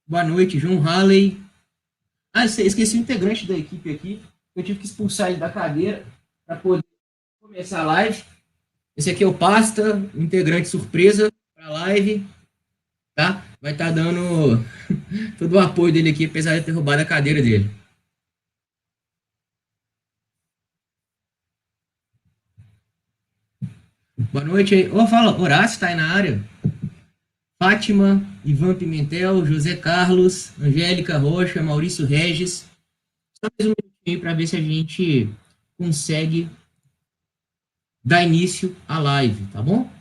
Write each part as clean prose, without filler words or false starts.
Boa noite, João Halley. Ah, esqueci o integrante da equipe aqui. Eu tive que expulsar ele da cadeira para poder começar a live. Esse aqui é o Pasta, o integrante surpresa para a live, tá? Vai estar dando todo o apoio dele aqui, apesar de ter roubado a cadeira dele. Boa noite aí. Ô, fala, Horácio tá aí na área. Fátima, Ivan Pimentel, José Carlos, Angélica Rocha, Maurício Regis. Só mais um minutinho para ver se a gente consegue dar início à live, tá bom?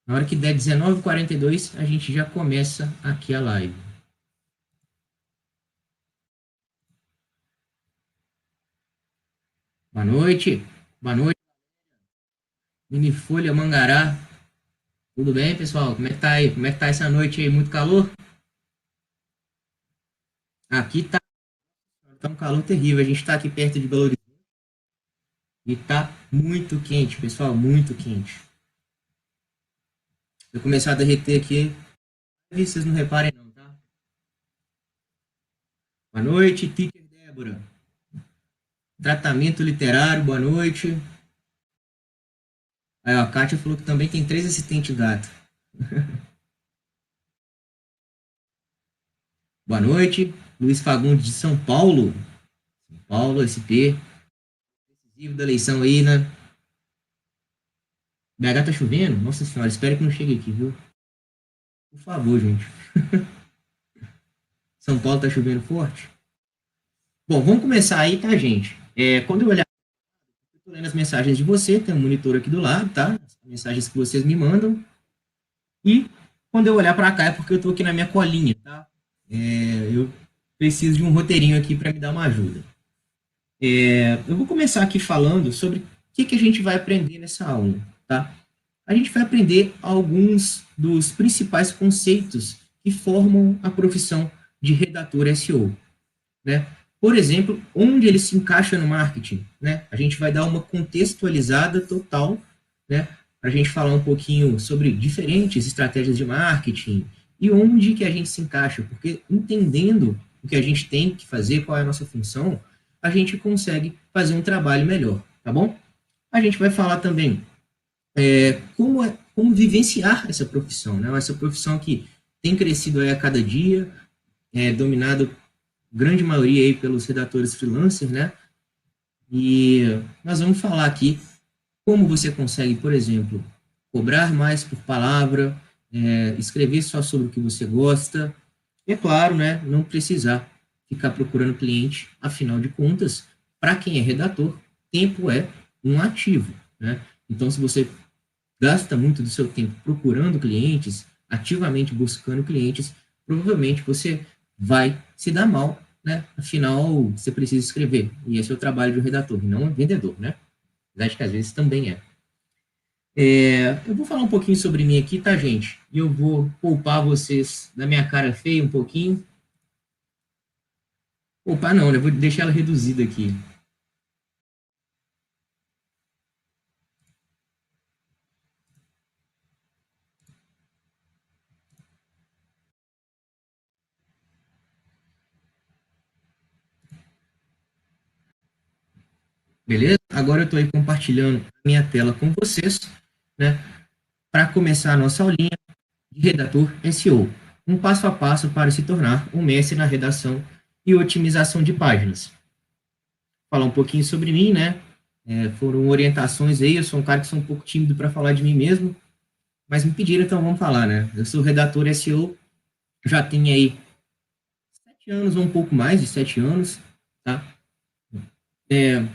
Na hora que der 19h42, a gente já começa aqui a live. Boa noite. Boa noite. Minifolha Mangará. Tudo bem, pessoal? Como é que tá aí? Como é que tá essa noite aí? Muito calor? Aqui tá um calor terrível. A gente tá aqui perto de Belo Horizonte e tá muito quente, pessoal. Muito quente. Se eu começar a derreter aqui, vocês não reparem não, tá? Boa noite, Teacher Débora. Tratamento literário, boa noite. Aí, ó, a Kátia falou que também tem 3 assistentes gato. Boa noite. Luiz Fagundes de São Paulo. São Paulo, SP. Decisivo da eleição aí, né? BH tá chovendo? Nossa senhora, espero que não chegue aqui, viu? Por favor, gente. São Paulo tá chovendo forte? Bom, vamos começar aí, tá, gente? Quando eu olhar, eu tô lendo as mensagens de você, tem um monitor aqui do lado, tá? As mensagens que vocês me mandam. E quando eu olhar para cá é porque eu tô aqui na minha colinha, tá? Eu preciso de um roteirinho aqui para me dar uma ajuda. Eu vou começar aqui falando sobre o que a gente vai aprender nessa aula, tá? A gente vai aprender alguns dos principais conceitos que formam a profissão de redator SEO, né? Por exemplo, onde ele se encaixa no marketing, né? A gente vai dar uma contextualizada total, né? Para a gente falar um pouquinho sobre diferentes estratégias de marketing e onde que a gente se encaixa, porque entendendo o que a gente tem que fazer, qual é a nossa função, a gente consegue fazer um trabalho melhor, tá bom? A gente vai falar também como vivenciar essa profissão, né? Essa profissão que tem crescido aí a cada dia, dominado grande maioria aí pelos redatores freelancers, né? E nós vamos falar aqui como você consegue, por exemplo, cobrar mais por palavra, escrever só sobre o que você gosta. E é claro, né? Não precisar ficar procurando cliente, afinal de contas, para quem é redator, tempo é um ativo, né? Então, se você gasta muito do seu tempo procurando clientes, ativamente buscando clientes, provavelmente você vai se dar mal, né? Afinal, você precisa escrever, e esse é o trabalho de um redator, e não um vendedor, né? Acho que às vezes também é. Eu vou falar um pouquinho sobre mim aqui, tá, gente? E eu vou poupar vocês da minha cara feia um pouquinho. Poupar não, né? Eu vou deixar ela reduzida aqui. Beleza? Agora eu estou aí compartilhando a minha tela com vocês, né? Para começar a nossa aulinha de redator SEO. Um passo a passo para se tornar um mestre na redação e otimização de páginas. Falar um pouquinho sobre mim, né? Foram orientações aí, eu sou um cara que sou um pouco tímido para falar de mim mesmo, mas me pediram, então vamos falar, né? Eu sou redator SEO, já tenho aí 7 anos, ou um pouco mais de 7 anos, tá? É,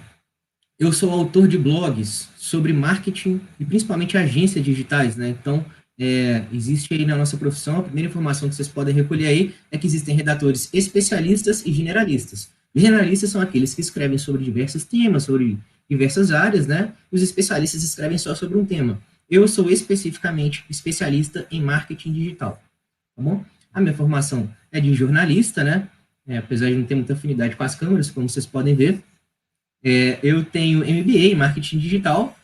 eu sou autor de blogs sobre marketing e principalmente agências digitais, né? Então, existe aí na nossa profissão, a primeira informação que vocês podem recolher aí é que existem redatores especialistas e generalistas. Generalistas são aqueles que escrevem sobre diversos temas, sobre diversas áreas, né? Os especialistas escrevem só sobre um tema. Eu sou especificamente especialista em marketing digital, tá bom? A minha formação é de jornalista, né? Apesar de não ter muita afinidade com as câmeras, como vocês podem ver, eu tenho MBA em marketing digital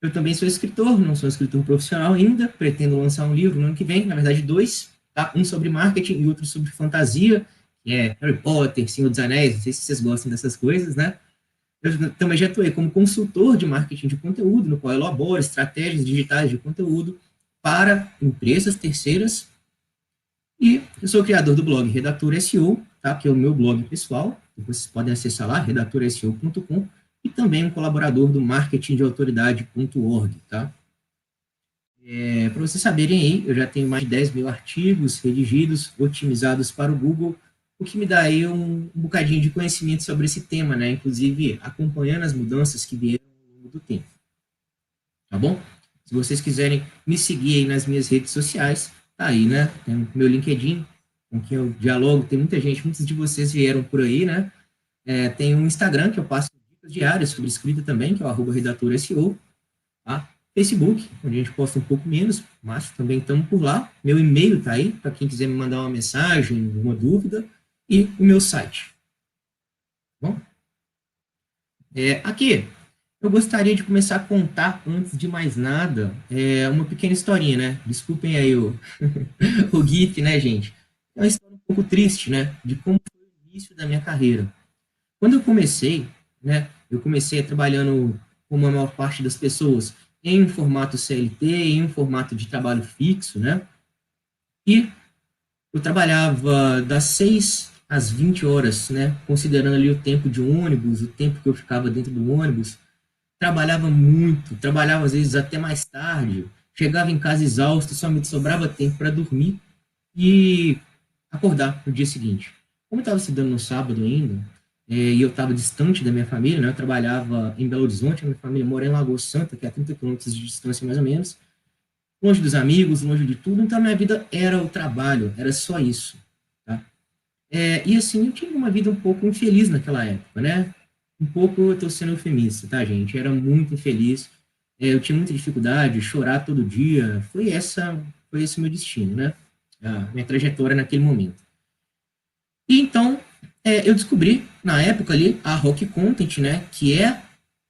Eu também sou escritor, não sou escritor profissional ainda, pretendo lançar um livro no ano que vem, na verdade dois, tá? Um sobre marketing e outro sobre fantasia, que é Harry Potter, Senhor dos Anéis, não sei se vocês gostam dessas coisas, né? Eu também já atuei como consultor de marketing de conteúdo, no qual eu elaboro estratégias digitais de conteúdo para empresas terceiras. E eu sou o criador do blog Redator SEO, tá? Que é o meu blog pessoal. Vocês podem acessar lá, redatorseo.com. E também um colaborador do marketingdeautoridade.org, tá? Para vocês saberem aí, eu já tenho mais de 10 mil artigos redigidos, otimizados para o Google, o que me dá aí um bocadinho de conhecimento sobre esse tema, né? Inclusive acompanhando as mudanças que vieram ao longo do tempo. Tá bom? Se vocês quiserem me seguir aí nas minhas redes sociais, tá aí, né? Tem o meu LinkedIn, com quem eu dialogo, tem muita gente, muitos de vocês vieram por aí, né? Tem um Instagram que eu passo dicas diárias sobre escrita também, que é o @redator.seo, tá? Facebook, onde a gente posta um pouco menos, mas também estamos por lá. Meu e-mail tá aí, para quem quiser me mandar uma mensagem, uma dúvida, e o meu site. Tá bom? Aqui, eu gostaria de começar a contar, antes de mais nada, uma pequena historinha, né? Desculpem aí o, o GIF, né, gente? É uma história um pouco triste, né? De como foi o início da minha carreira. Quando eu comecei, né? Eu comecei trabalhando, como a maior parte das pessoas, em um formato CLT, em um formato de trabalho fixo, né? E eu trabalhava das 6 às 20 horas, né? Considerando ali o tempo de ônibus, o tempo que eu ficava dentro do ônibus. Trabalhava muito, trabalhava às vezes até mais tarde, chegava em casa exausto, somente sobrava tempo para dormir e acordar no dia seguinte. Como eu estava estudando no sábado ainda, e eu estava distante da minha família, né, eu trabalhava em Belo Horizonte, a minha família mora em Lagoa Santa, que é a 30 quilômetros de distância mais ou menos, longe dos amigos, longe de tudo, então a minha vida era o trabalho, era só isso. Tá? E assim, eu tive uma vida um pouco infeliz naquela época, né? Um pouco, eu estou sendo eufemista, tá, gente? Era muito infeliz, eu tinha muita dificuldade, chorar todo dia, foi esse o meu destino, né? A minha trajetória naquele momento. E então, eu descobri, na época ali, a Rock Content, né? Que é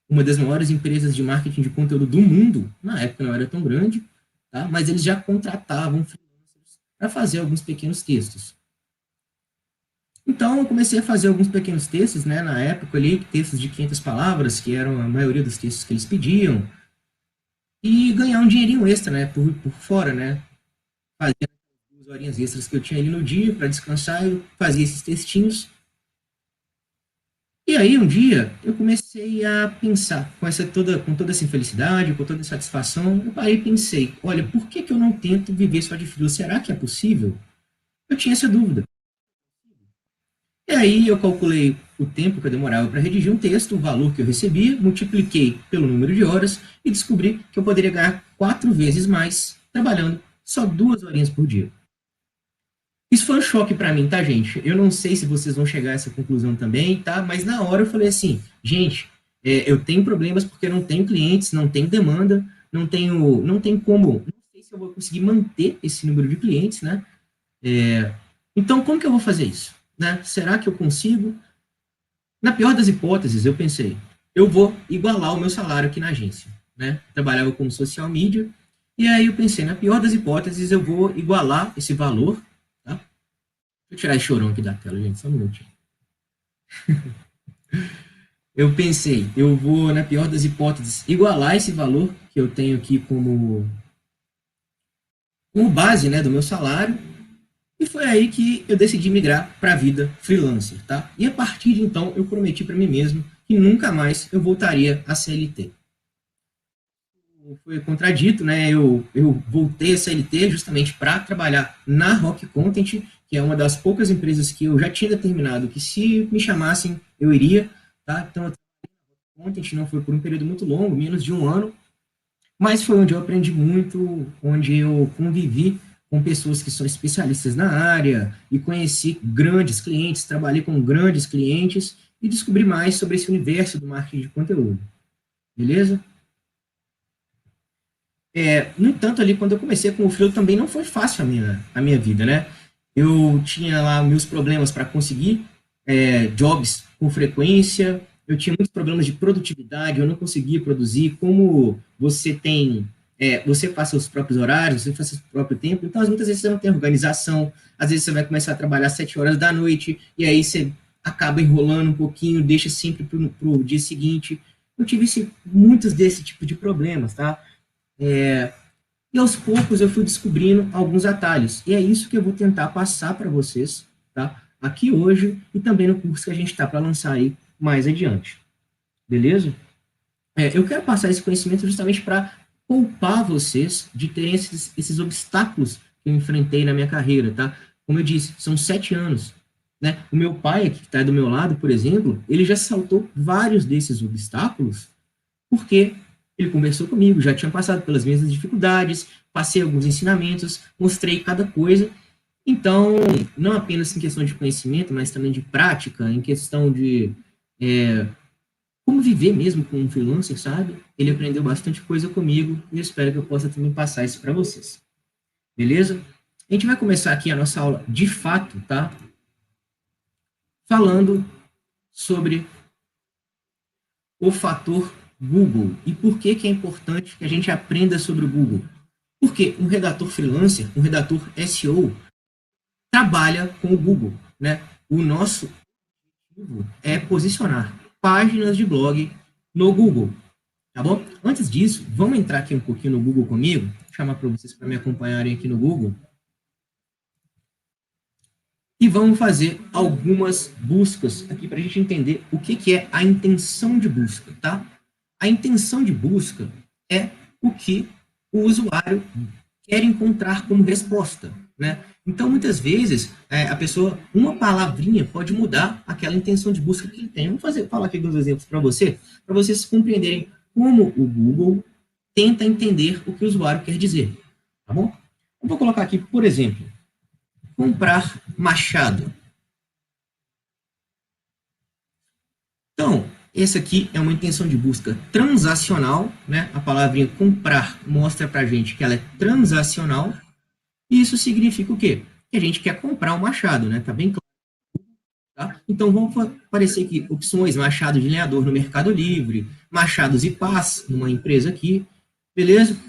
uma das maiores empresas de marketing de conteúdo do mundo. Na época não era tão grande, tá? Mas eles já contratavam freelancers para fazer alguns pequenos textos. Então, eu comecei a fazer alguns pequenos textos, né, na época ali, textos de 500 palavras, que eram a maioria dos textos que eles pediam, e ganhar um dinheirinho extra, né, por fora, né, fazia 2 horinhas extras que eu tinha ali no dia para descansar, eu fazia esses textinhos. E aí, um dia, eu comecei a pensar, com toda essa infelicidade, com toda essa satisfação, eu parei e pensei, olha, por que eu não tento viver só de freela? Será que é possível? Eu tinha essa dúvida. E aí eu calculei o tempo que eu demorava para redigir um texto, o valor que eu recebia, multipliquei pelo número de horas e descobri que eu poderia ganhar 4 vezes mais trabalhando só 2 horinhas por dia. Isso foi um choque para mim, tá, gente? Eu não sei se vocês vão chegar a essa conclusão também, tá? Mas na hora eu falei assim, gente, eu tenho problemas porque eu não tenho clientes, não tenho demanda, não tenho como, não sei se eu vou conseguir manter esse número de clientes, né? Então, como que eu vou fazer isso? Né? Será que eu consigo? Na pior das hipóteses, eu pensei, eu vou igualar o meu salário aqui na agência. Né? Trabalhava como social media, e aí eu pensei, na pior das hipóteses, eu vou igualar esse valor. Tá? Deixa eu tirar esse chorão aqui da tela, gente, só um minutinho. Eu pensei, eu vou, na pior das hipóteses, igualar esse valor que eu tenho aqui como base, né, do meu salário. E foi aí que eu decidi migrar para a vida freelancer, tá? E a partir de então eu prometi para mim mesmo que nunca mais eu voltaria a CLT. Foi contradito, né? Eu voltei a CLT justamente para trabalhar na Rock Content, que é uma das poucas empresas que eu já tinha determinado que se me chamassem eu iria, tá? Então, a Content não foi por um período muito longo, menos de um ano, mas foi onde eu aprendi muito, onde eu convivi com pessoas que são especialistas na área e conheci grandes clientes, trabalhei com grandes clientes e descobri mais sobre esse universo do marketing de conteúdo. Beleza? No entanto, ali, quando eu comecei com o Freelo, também não foi fácil a minha vida, né? Eu tinha lá meus problemas para conseguir jobs com frequência, eu tinha muitos problemas de produtividade, eu não conseguia produzir, como você tem, você faz seus próprios horários, você faz seu próprio tempo, então muitas vezes você não tem organização, às vezes você vai começar a trabalhar às 7 horas da noite, e aí você acaba enrolando um pouquinho, deixa sempre para o dia seguinte. Eu tive muitos desse tipo de problemas, tá? E aos poucos eu fui descobrindo alguns atalhos. E é isso que eu vou tentar passar para vocês, tá? Aqui hoje e também no curso que a gente está para lançar aí mais adiante. Beleza? Eu quero passar esse conhecimento justamente para poupar vocês de terem esses obstáculos que eu enfrentei na minha carreira, tá? Como eu disse, são 7 anos. Né? O meu pai, que está do meu lado, por exemplo, ele já saltou vários desses obstáculos porque ele conversou comigo, já tinha passado pelas mesmas dificuldades, passei alguns ensinamentos, mostrei cada coisa. Então, não apenas em questão de conhecimento, mas também de prática, em questão de como viver mesmo com um freelancer, sabe? Ele aprendeu bastante coisa comigo e eu espero que eu possa também passar isso para vocês. Beleza? A gente vai começar aqui a nossa aula de fato, tá? Falando sobre o fator Google e por que é importante que a gente aprenda sobre o Google. Porque um redator freelancer, um redator SEO, trabalha com o Google, né? O nosso objetivo é posicionar páginas de blog no Google, tá bom? Antes disso, vamos entrar aqui um pouquinho no Google comigo, vou chamar para vocês para me acompanharem aqui no Google. E vamos fazer algumas buscas aqui para a gente entender o que é a intenção de busca, tá? A intenção de busca é o que o usuário quer encontrar como resposta, né? Então, muitas vezes, a pessoa, uma palavrinha pode mudar aquela intenção de busca que ele tem. Vou falar aqui alguns exemplos para vocês compreenderem como o Google tenta entender o que o usuário quer dizer, tá bom? Eu vou colocar aqui, por exemplo, comprar machado. Então, esse aqui é uma intenção de busca transacional, né? A palavrinha comprar mostra para a gente que ela é transacional. E isso significa o quê? Que a gente quer comprar um machado, né? Tá bem claro. Tá? Então, vamos aparecer aqui opções, machado de lenhador no Mercado Livre, machados e pás numa empresa aqui, beleza?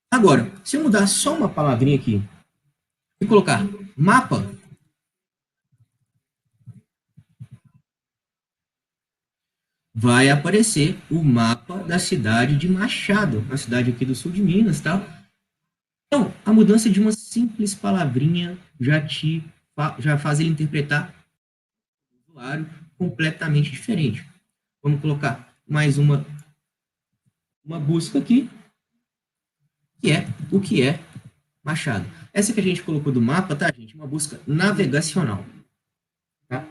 Agora, se eu mudar só uma palavrinha aqui e colocar mapa, vai aparecer o mapa da cidade de Machado, a cidade aqui do sul de Minas, tá? Então, a mudança de uma simples palavrinha já faz ele interpretar o usuário completamente diferente. Vamos colocar mais uma busca aqui, que é o que é Machado. Essa que a gente colocou do mapa, tá, gente? Uma busca navegacional. Tá?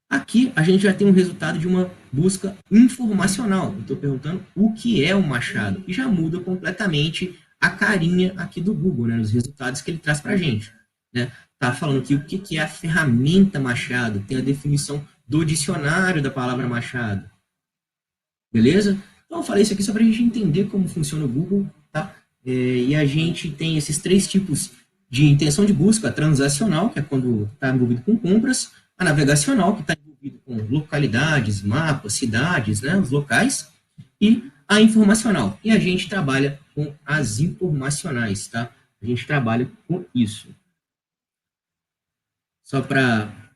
Aqui a gente já tem um resultado de uma busca informacional. Estou perguntando o que é o Machado. E já muda completamente a carinha aqui do Google, né? Os resultados que ele traz para a gente. Né? Tá falando aqui o que é a ferramenta Machado. Tem a definição do dicionário da palavra Machado. Beleza? Então eu falei isso aqui só para a gente entender como funciona o Google. Tá? E a gente tem esses 3 tipos de intenção de busca: a transacional, que é quando está envolvido com compras; a navegacional, que está envolvido com localidades, mapas, cidades, né, os locais; e a informacional. E a gente trabalha com as informacionais, tá? A gente trabalha com isso. Só para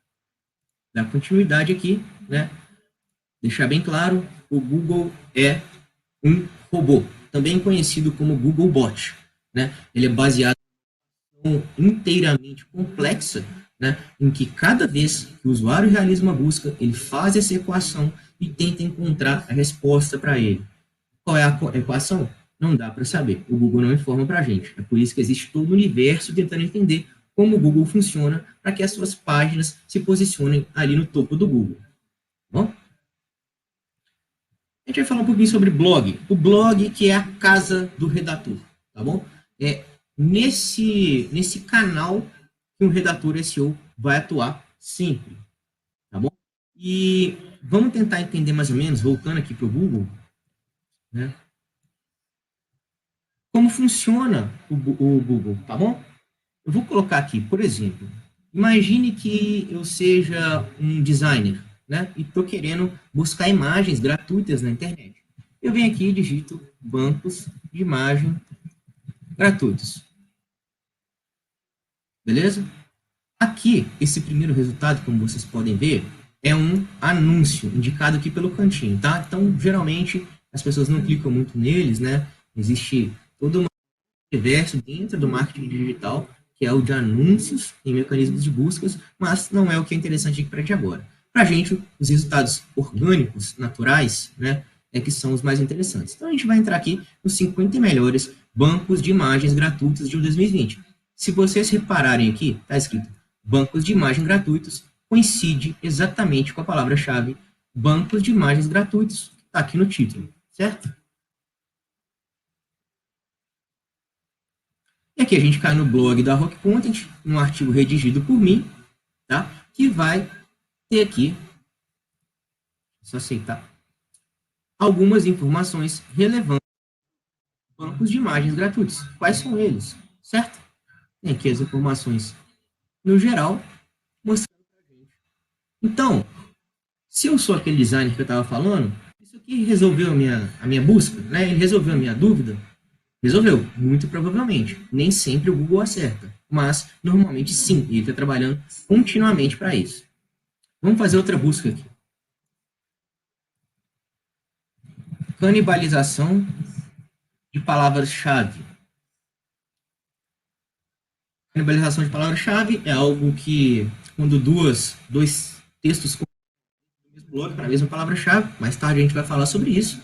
dar continuidade aqui, né? Deixar bem claro, o Google é um robô, também conhecido como Googlebot, né? Ele é baseado inteiramente complexa, né, em que cada vez que o usuário realiza uma busca, ele faz essa equação e tenta encontrar a resposta para ele. Qual é a equação? Não dá para saber. O Google não informa para a gente. É por isso que existe todo o universo tentando entender como o Google funciona para que as suas páginas se posicionem ali no topo do Google. Bom? A gente vai falar um pouquinho sobre blog. O blog, que é a casa do redator, tá bom? Nesse canal que um redator SEO vai atuar sempre, tá bom? E vamos tentar entender mais ou menos, voltando aqui para o Google, né? Como funciona o Google, tá bom? Eu vou colocar aqui, por exemplo, imagine que eu seja um designer, né? E estou querendo buscar imagens gratuitas na internet. Eu venho aqui e digito bancos de imagem gratuitos. Beleza? Aqui, esse primeiro resultado, como vocês podem ver, é um anúncio indicado aqui pelo cantinho, tá? Então, geralmente, as pessoas não clicam muito neles, né? Existe todo um universo dentro do marketing digital, que é o de anúncios e mecanismos de buscas, mas não é o que é interessante aqui para a gente agora. Para a gente, os resultados orgânicos, naturais, né, é que são os mais interessantes. Então, a gente vai entrar aqui nos 50 melhores bancos de imagens gratuitos de 2020. Se vocês repararem aqui, está escrito bancos de imagem gratuitos, coincide exatamente com a palavra-chave bancos de imagens gratuitos, que está aqui no título, certo? E aqui a gente cai no blog da Rock Content, num artigo redigido por mim, tá? Que vai ter aqui, só aceitar, algumas informações relevantes de bancos de imagens gratuitos. Quais são eles, certo? Tem aqui as informações no geral, mostrando pra gente. Então, se eu sou aquele designer que eu estava falando, isso aqui resolveu a minha busca, né? Ele resolveu a minha dúvida? Resolveu, muito provavelmente. Nem sempre o Google acerta, mas normalmente sim, ele está trabalhando continuamente para isso. Vamos fazer outra busca aqui. Canibalização de palavras-chave. Canibalização de palavra-chave é algo que, quando dois textos no mesmo blog para a mesma palavra-chave, mais tarde a gente vai falar sobre isso.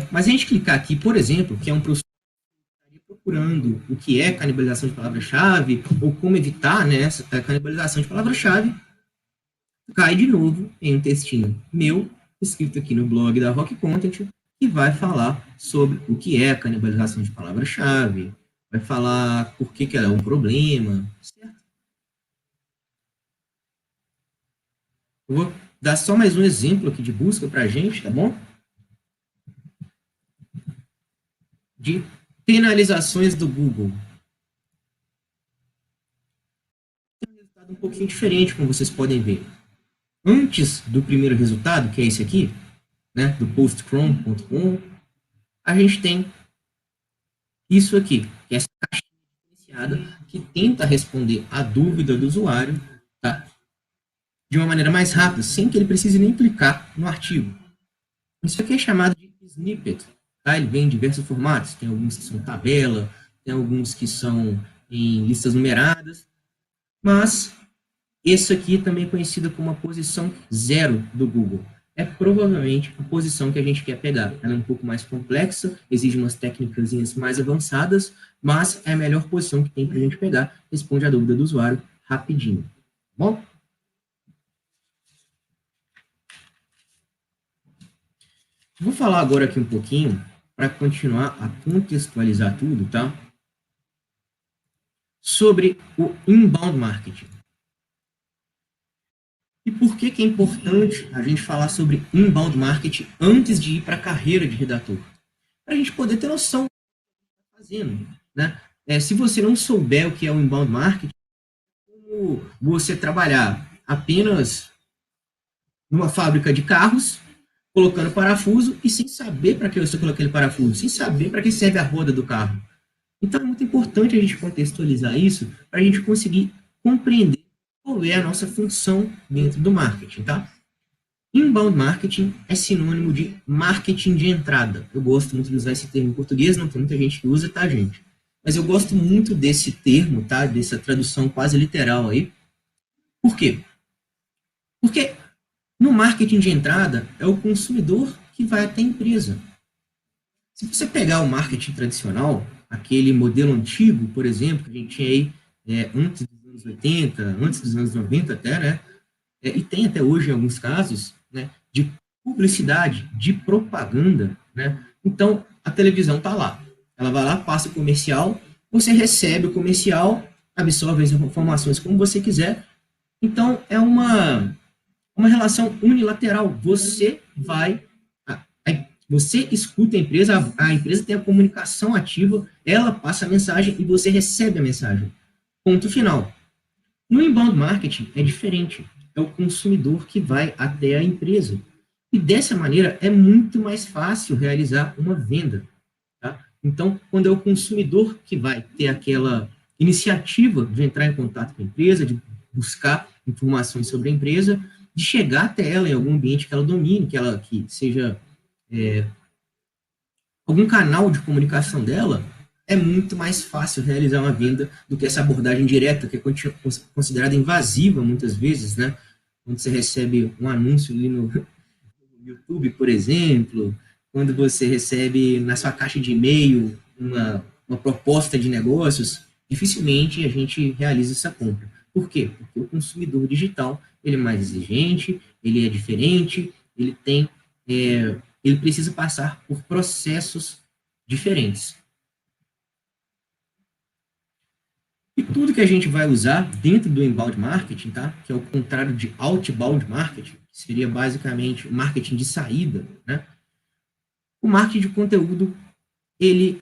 Mas a gente clicar aqui, por exemplo, que é um professor procurando o que é canibalização de palavra-chave, ou como evitar, né, essa canibalização de palavra-chave, cai de novo em um textinho meu, escrito aqui no blog da Rock Content, que vai falar sobre o que é a canibalização de palavra-chave, vai falar por que é um problema, certo? Eu vou dar só mais um exemplo aqui de busca para a gente, tá bom? De penalizações do Google. Tem um resultado um pouquinho diferente, como vocês podem ver. Antes do primeiro resultado, que é esse aqui, né, do postchrome.com, a gente tem isso aqui, que é essa caixinha diferenciada que tenta responder a dúvida do usuário, tá, de uma maneira mais rápida, sem que ele precise nem clicar no artigo. Isso aqui é chamado de snippet. Tá? Ele vem em diversos formatos. Tem alguns que são tabela, tem alguns que são em listas numeradas, mas esse aqui também é conhecido como a posição 0 do Google. É provavelmente a posição que a gente quer pegar. Ela é um pouco mais complexa, exige umas técnicas mais avançadas, mas é a melhor posição que tem para a gente pegar. Responde a dúvida do usuário rapidinho. Bom? Vou falar agora aqui um pouquinho, para continuar a contextualizar tudo, tá? Sobre o inbound marketing. E por que é importante a gente falar sobre inbound marketing antes de ir para a carreira de redator? Para a gente poder ter noção do que está fazendo, né? Se você não souber o que é o inbound marketing, como você trabalhar apenas numa fábrica de carros, colocando parafuso e sem saber para que você colocou aquele parafuso, sem saber para que serve a roda do carro. Então é muito importante a gente contextualizar isso para a gente conseguir compreender qual é a nossa função dentro do marketing, tá? Inbound marketing é sinônimo de marketing de entrada. Eu gosto muito de usar esse termo em português, não tem muita gente que usa, tá, gente? Mas eu gosto muito desse termo, tá? Dessa tradução quase literal aí. Por quê? Porque no marketing de entrada, é o consumidor que vai até a empresa. Se você pegar o marketing tradicional, aquele modelo antigo, por exemplo, que a gente tinha aí antes dos anos 80, antes dos anos 90 até, né? E tem até hoje em alguns casos, né? De publicidade, de propaganda, né? Então, a televisão está lá. Ela vai lá, passa o comercial, você recebe o comercial, absorve as informações como você quiser. Então, é uma relação unilateral. Você escuta a empresa tem a comunicação ativa, ela passa a mensagem e você recebe a mensagem. Ponto final. No inbound marketing é diferente. é o consumidor que vai até a empresa. E dessa maneira é muito mais fácil realizar uma venda. Tá? Então, quando é o consumidor que vai ter aquela iniciativa de entrar em contato com a empresa, de buscar informações sobre a empresa, de chegar até ela em algum ambiente que ela domine, que seja algum canal de comunicação dela, é muito mais fácil realizar uma venda do que essa abordagem direta, que é considerada invasiva muitas vezes, né? Quando você recebe um anúncio ali no YouTube, por exemplo, quando você recebe na sua caixa de e-mail uma proposta de negócios, dificilmente a gente realiza essa compra. Por quê? Porque o consumidor digital ele é mais exigente, ele é diferente, ele precisa passar por processos diferentes. E tudo que a gente vai usar dentro do inbound marketing, tá? Que é o contrário de outbound marketing, que seria basicamente o marketing de saída, né? O marketing de conteúdo, ele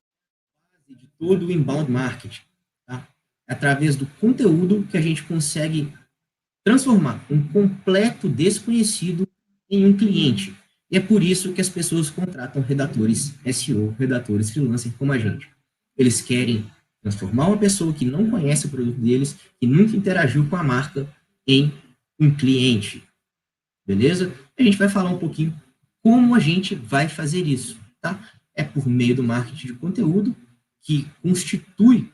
é de todo o inbound marketing, tá? É através do conteúdo que a gente consegue transformar um completo desconhecido em um cliente. E é por isso que as pessoas contratam redatores SEO, redatores freelancer como a gente. Eles querem transformar uma pessoa que não conhece o produto deles, que nunca interagiu com a marca, em um cliente. Beleza? A gente vai falar um pouquinho como a gente vai fazer isso, tá? É por meio do marketing de conteúdo, que constitui,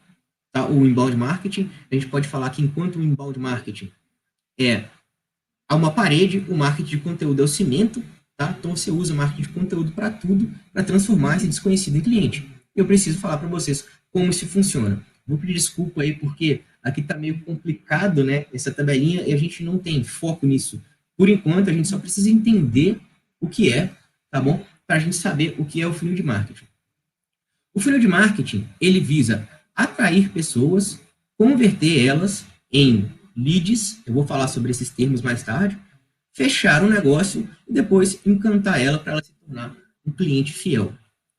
tá, o inbound marketing. A gente pode falar que enquanto o inbound marketing há uma parede, o marketing de conteúdo é o cimento, tá? Então você usa o marketing de conteúdo para tudo, para transformar esse desconhecido em cliente. Eu preciso falar para vocês como isso funciona. Vou pedir desculpa aí, porque aqui está meio complicado, né, essa tabelinha, e a gente não tem foco nisso. Por enquanto, a gente só precisa entender o que é, tá bom? Para a gente saber o que é o funil de marketing. O funil de marketing, ele visa atrair pessoas, converter elas em leads, eu vou falar sobre esses termos mais tarde, fechar um negócio e depois encantar ela para ela se tornar um cliente fiel,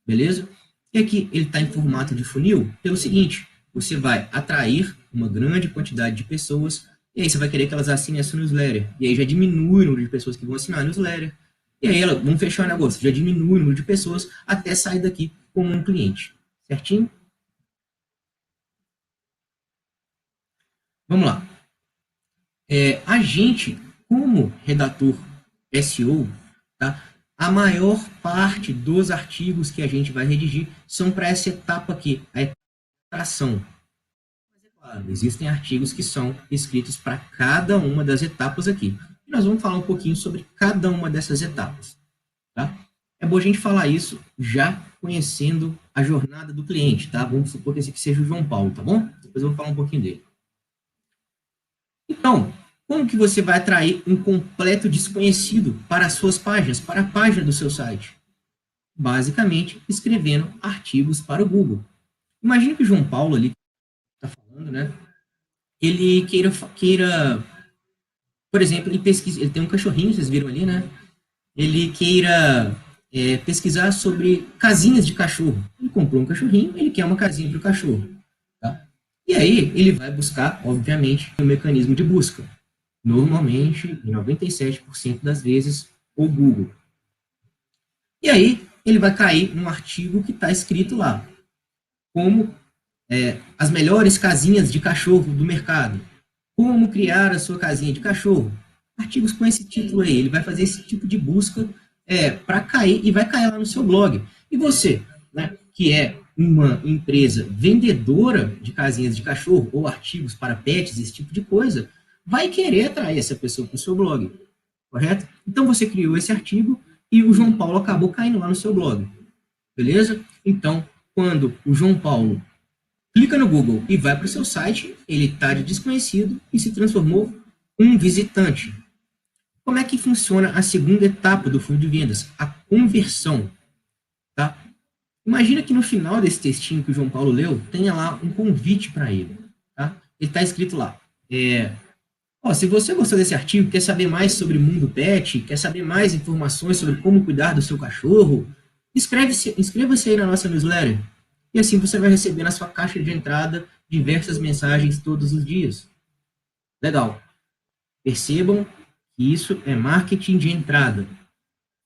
beleza? E aqui ele está em formato de funil pelo seguinte, você vai atrair uma grande quantidade de pessoas e aí você vai querer que elas assinem a sua newsletter, e aí já diminui o número de pessoas que vão assinar a newsletter, e aí elas vão fechar o negócio, já diminui o número de pessoas até sair daqui como um cliente, certinho? Vamos lá. A gente, como redator SEO, tá? A maior parte dos artigos que a gente vai redigir são para essa etapa aqui, a etapa de atração. Mas é claro, existem artigos que são escritos para cada uma das etapas aqui. E nós vamos falar um pouquinho sobre cada uma dessas etapas. Tá? É bom a gente falar isso já conhecendo a jornada do cliente, tá? Vamos supor que esse aqui seja o João Paulo, tá bom? Depois eu vou falar um pouquinho dele. Então, como que você vai atrair um completo desconhecido para as suas páginas, para a página do seu site? Basicamente, escrevendo artigos para o Google. Imagina que o João Paulo ali está falando, né? Ele queira, por exemplo, ele tem um cachorrinho, vocês viram ali, né? Ele queira pesquisar sobre casinhas de cachorro. Ele comprou um cachorrinho, ele quer uma casinha para o cachorro. Tá? E aí ele vai buscar, obviamente, um mecanismo de busca. Normalmente, em 97% das vezes, o Google. E aí ele vai cair num artigo que está escrito lá, como as melhores casinhas de cachorro do mercado. Como criar a sua casinha de cachorro. Artigos com esse título aí. Ele vai fazer esse tipo de busca para cair e vai cair lá no seu blog. E você, né, que é uma empresa vendedora de casinhas de cachorro ou artigos para pets, esse tipo de coisa, vai querer atrair essa pessoa para o seu blog, correto? Então você criou esse artigo e o João Paulo acabou caindo lá no seu blog, beleza? Então, quando o João Paulo clica no Google e vai para o seu site, ele está de desconhecido e se transformou em um visitante. Como é que funciona a segunda etapa do funil de vendas? A conversão. Tá? Imagina que no final desse textinho que o João Paulo leu, tenha lá um convite para ele. Tá? Ele está escrito lá. Se você gostou desse artigo, quer saber mais sobre o mundo pet, quer saber mais informações sobre como cuidar do seu cachorro, inscreva-se aí na nossa newsletter. E assim você vai receber na sua caixa de entrada diversas mensagens todos os dias. Legal. Percebam que isso é marketing de entrada.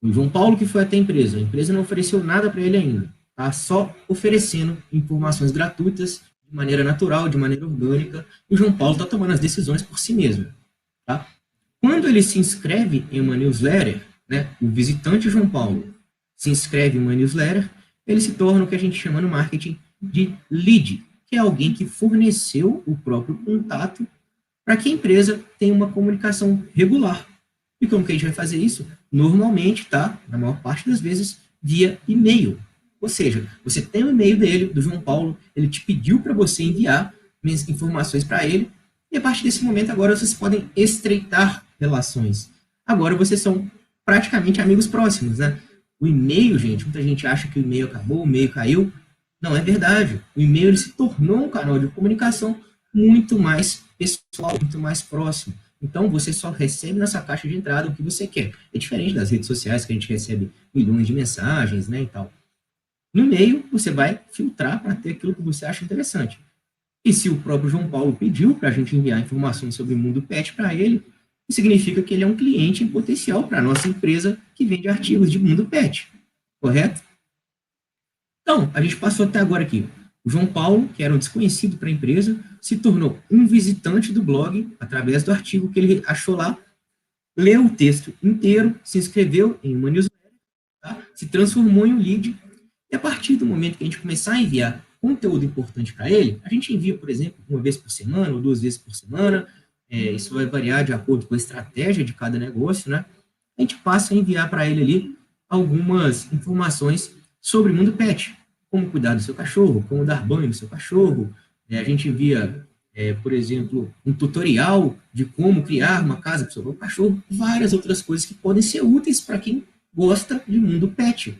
O João Paulo que foi até a empresa não ofereceu nada para ele ainda, tá só oferecendo informações gratuitas, de maneira natural, de maneira orgânica, e o João Paulo está tomando as decisões por si mesmo. Tá? Quando ele se inscreve em uma newsletter, né, o visitante João Paulo se inscreve em uma newsletter, ele se torna o que a gente chama no marketing de lead, que é alguém que forneceu o próprio contato para que a empresa tenha uma comunicação regular. E como que a gente vai fazer isso? Normalmente, tá? Na maior parte das vezes, via e-mail. Ou seja, você tem o e-mail dele, do João Paulo, ele te pediu para você enviar informações para ele, e a partir desse momento agora vocês podem estreitar relações. Agora vocês são praticamente amigos próximos, né? O e-mail, gente, muita gente acha que o e-mail acabou, o e-mail caiu. Não é verdade. O e-mail ele se tornou um canal de comunicação muito mais pessoal, muito mais próximo. Então, você só recebe nessa caixa de entrada o que você quer. É diferente das redes sociais, que a gente recebe milhões de mensagens, né, e tal. No e-mail, você vai filtrar para ter aquilo que você acha interessante. E se o próprio João Paulo pediu para a gente enviar informações sobre o mundo pet para ele, significa que ele é um cliente em potencial para a nossa empresa que vende artigos de mundo pet. Correto? Então, a gente passou até agora aqui. O João Paulo, que era um desconhecido para a empresa, se tornou um visitante do blog através do artigo que ele achou lá, leu o texto inteiro, se inscreveu em uma newsletter, tá? Se transformou em um lead, e a partir do momento que a gente começar a enviar conteúdo importante para ele, a gente envia, por exemplo, uma vez por semana ou 2 vezes por semana, isso vai variar de acordo com a estratégia de cada negócio, né? A gente passa a enviar para ele ali algumas informações sobre o mundo pet, como cuidar do seu cachorro, como dar banho no seu cachorro. A gente envia, por exemplo, um tutorial de como criar uma casa para o seu próprio cachorro, várias outras coisas que podem ser úteis para quem gosta de mundo pet,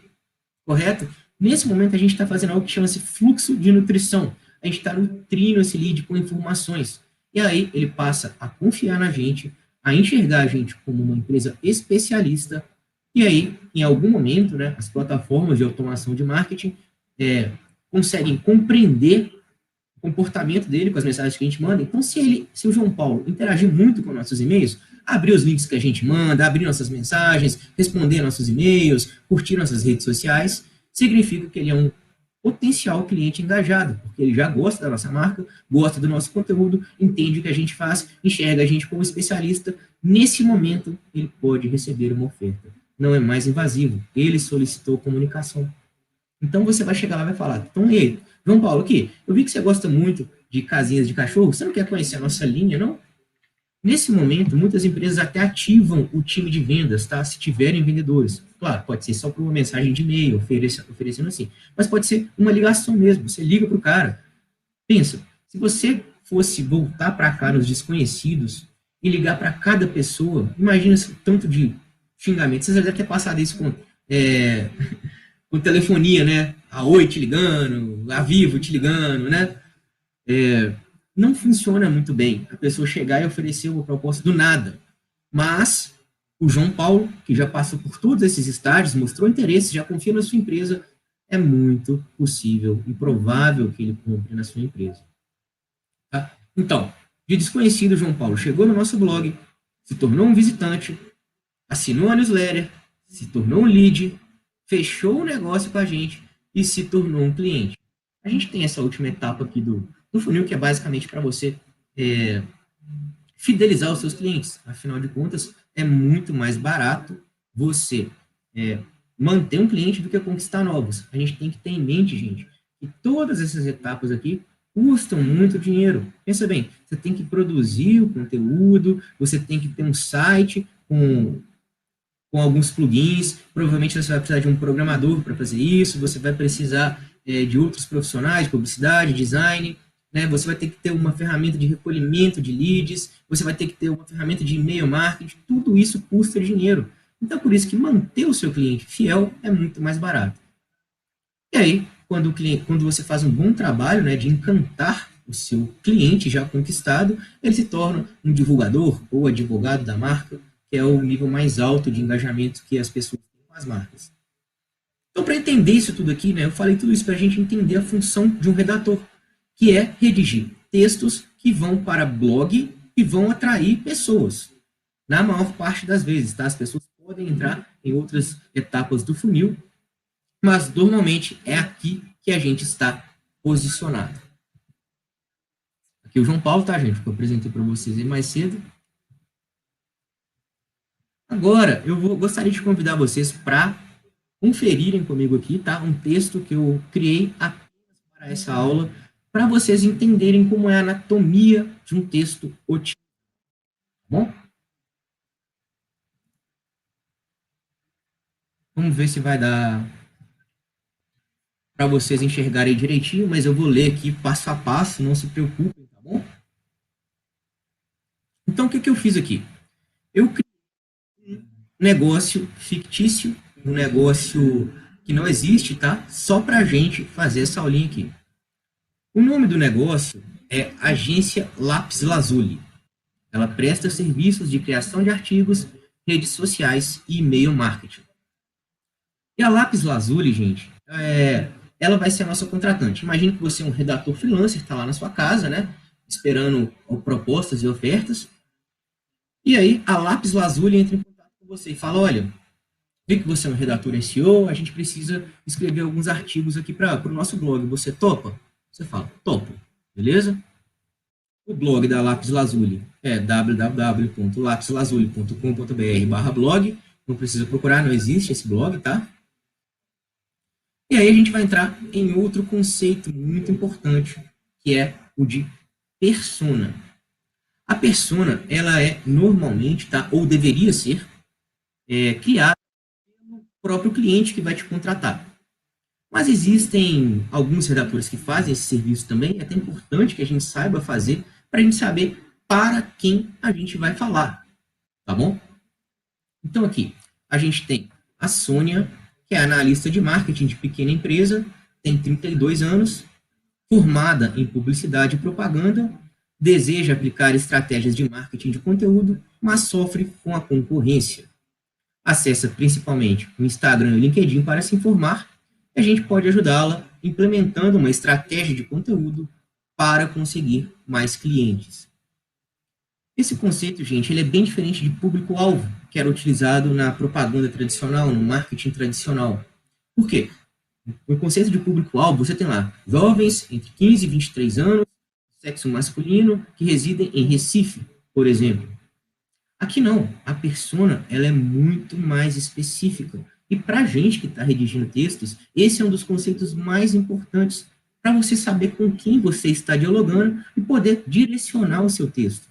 correto? Nesse momento, a gente está fazendo algo que chama-se fluxo de nutrição. A gente está nutrindo esse lead com informações. E aí, ele passa a confiar na gente, a enxergar a gente como uma empresa especialista. E aí, em algum momento, né, as plataformas de automação de marketing conseguem compreender o comportamento dele com as mensagens que a gente manda. Então, se o João Paulo interagir muito com nossos e-mails, abrir os links que a gente manda, abrir nossas mensagens, responder nossos e-mails, curtir nossas redes sociais, significa que ele é um potencial cliente engajado, porque ele já gosta da nossa marca, gosta do nosso conteúdo, entende o que a gente faz, enxerga a gente como especialista. Nesse momento, ele pode receber uma oferta. Não é mais invasivo. Ele solicitou comunicação. Então, você vai chegar lá e vai falar, então, ei, João Paulo, aqui, eu vi que você gosta muito de casinhas de cachorro, você não quer conhecer a nossa linha, não? Nesse momento, muitas empresas até ativam o time de vendas, tá? Se tiverem vendedores. Claro, pode ser só por uma mensagem de e-mail, oferecendo assim. Mas pode ser uma ligação mesmo. Você liga para o cara. Pensa, se você fosse voltar para cá nos desconhecidos e ligar para cada pessoa, imagina esse tanto de xingamento. Você já deve ter passado isso com telefonia, né? A Oi te ligando, a Vivo te ligando, né? Não funciona muito bem a pessoa chegar e oferecer uma proposta do nada. Mas o João Paulo, que já passou por todos esses estágios, mostrou interesse, já confia na sua empresa, é muito possível e provável que ele compre na sua empresa. Tá? Então, de desconhecido, João Paulo chegou no nosso blog, se tornou um visitante, assinou a newsletter, se tornou um lead, fechou o negócio com a gente e se tornou um cliente. A gente tem essa última etapa aqui do funil, que é basicamente para você fidelizar os seus clientes. Afinal de contas, é muito mais barato você manter um cliente do que conquistar novos. A gente tem que ter em mente, gente, que todas essas etapas aqui custam muito dinheiro. Pensa bem, você tem que produzir o conteúdo, você tem que ter um site com alguns plugins, provavelmente você vai precisar de um programador para fazer isso, você vai precisar de outros profissionais, publicidade, design, né? Você vai ter que ter uma ferramenta de recolhimento de leads, você vai ter que ter uma ferramenta de e-mail marketing, tudo isso custa dinheiro. Então, por isso que manter o seu cliente fiel é muito mais barato. E aí, quando você faz um bom trabalho, né, de encantar o seu cliente já conquistado, ele se torna um divulgador ou advogado da marca, que é o nível mais alto de engajamento que as pessoas têm com as marcas. Então, para entender isso tudo aqui, né, eu falei tudo isso para a gente entender a função de um redator, que é redigir textos que vão para blog e vão atrair pessoas. na maior parte das vezes, tá? As pessoas podem entrar em outras etapas do funil, mas normalmente é aqui que a gente está posicionado. Aqui o João Paulo, tá, gente? Que eu apresentei para vocês aí mais cedo. Agora, gostaria de convidar vocês para conferirem comigo aqui, tá? Um texto que eu criei apenas para essa aula, para vocês entenderem como é a anatomia de um texto otimizado, tá bom? Vamos ver se vai dar para vocês enxergarem direitinho, mas eu vou ler aqui passo a passo, não se preocupem, tá bom? Então, o que eu fiz aqui? Eu criei um negócio fictício, um negócio que não existe, tá? Só para a gente fazer essa aulinha aqui. O nome do negócio é Agência Lápis Lazuli. Ela presta serviços de criação de artigos, redes sociais e e-mail marketing. E a Lápis Lazuli, gente, ela vai ser a nossa contratante. Imagine que você é um redator freelancer, está lá na sua casa, né? Esperando propostas e ofertas. E aí, a Lápis Lazuli entra em contato com você e fala, olha, vi que você é um redator SEO, a gente precisa escrever alguns artigos aqui para o nosso blog. Você topa? Você fala, topo. Beleza? O blog da Lápis Lazuli é www.lapislazuli.com.br/blog. Não precisa procurar, não existe esse blog, tá? E aí a gente vai entrar em outro conceito muito importante, que é o de persona. A persona, ela é normalmente, tá, ou deveria ser, criada pelo próprio cliente que vai te contratar. Mas existem alguns redatores que fazem esse serviço também, é até importante que a gente saiba fazer, para a gente saber para quem a gente vai falar, tá bom? Então aqui, a gente tem a Sônia, que é analista de marketing de pequena empresa, tem 32 anos, formada em publicidade e propaganda, deseja aplicar estratégias de marketing de conteúdo, mas sofre com a concorrência. Acessa principalmente o Instagram e o LinkedIn para se informar, e a gente pode ajudá-la implementando uma estratégia de conteúdo para conseguir mais clientes. Esse conceito, gente, ele é bem diferente de público-alvo, que era utilizado na propaganda tradicional, no marketing tradicional. Por quê? No conceito de público-alvo, você tem lá jovens entre 15 e 23 anos, sexo masculino, que residem em Recife, por exemplo. Aqui não, a persona ela é muito mais específica. E para a gente que está redigindo textos, esse é um dos conceitos mais importantes para você saber com quem você está dialogando e poder direcionar o seu texto,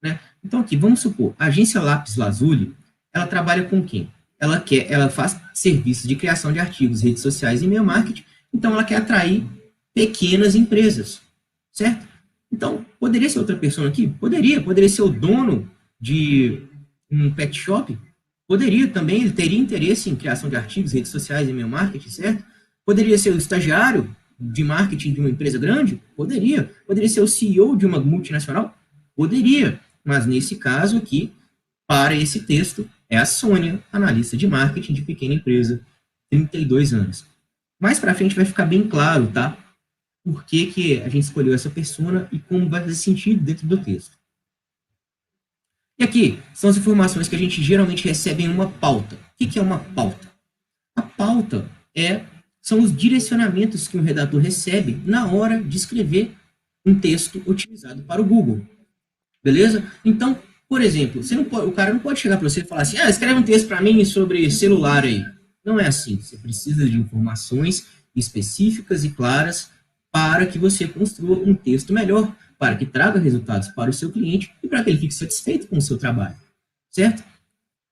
né? Então aqui, vamos supor, a agência Lápis Lazuli, ela trabalha com quem? Ela faz serviços de criação de artigos, redes sociais e e-mail marketing, então ela quer atrair pequenas empresas, certo? Então, poderia ser outra pessoa aqui? Poderia ser o dono de um pet shop? Poderia também, ele teria interesse em criação de artigos, redes sociais e e-mail marketing, certo? Poderia ser o estagiário de marketing de uma empresa grande? Poderia. Poderia ser o CEO de uma multinacional? Poderia. Mas nesse caso aqui, para esse texto, é a Sônia, analista de marketing de pequena empresa, 32 anos. Mais para frente vai ficar bem claro, tá? Por que a gente escolheu essa persona e como vai fazer sentido dentro do texto. E aqui são as informações que a gente geralmente recebe em uma pauta. O que é uma pauta? A pauta são os direcionamentos que um redator recebe na hora de escrever um texto otimizado para o Google. Beleza? Então, por exemplo, o cara não pode chegar para você e falar assim, escreve um texto para mim sobre celular aí. Não é assim. Você precisa de informações específicas e claras para que você construa um texto melhor, para que traga resultados para o seu cliente e para que ele fique satisfeito com o seu trabalho, certo?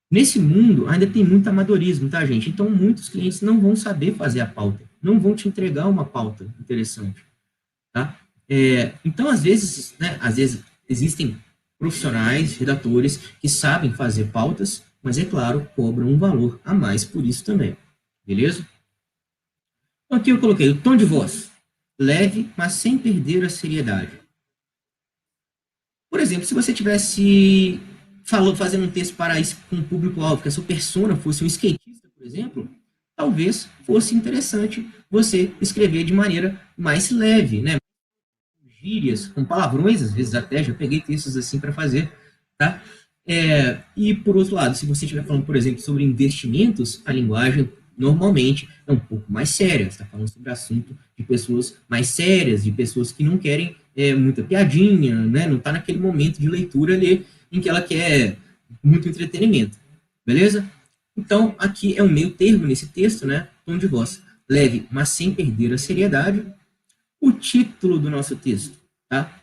Nesse mundo ainda tem muito amadorismo, tá, gente? Então muitos clientes não vão saber fazer a pauta, não vão te entregar uma pauta interessante, tá? Então às vezes existem profissionais, redatores que sabem fazer pautas, mas é claro, cobram um valor a mais por isso também, beleza? Então aqui eu coloquei o tom de voz, leve, mas sem perder a seriedade. Por exemplo, se você tivesse fazendo um texto para um público-alvo, que a sua persona fosse um skatista, por exemplo, talvez fosse interessante você escrever de maneira mais leve, né? Gírias, com palavrões, às vezes até, já peguei textos assim para fazer, tá? E, por outro lado, se você estiver falando, por exemplo, sobre investimentos, a linguagem normalmente é um pouco mais séria. Você está falando sobre assunto de pessoas mais sérias, de pessoas que não querem muita piadinha, né? Não está naquele momento de leitura ali em que ela quer muito entretenimento. Beleza? Então, aqui é um meio termo nesse texto, né? Tom de voz leve, mas sem perder a seriedade. O título do nosso texto, tá?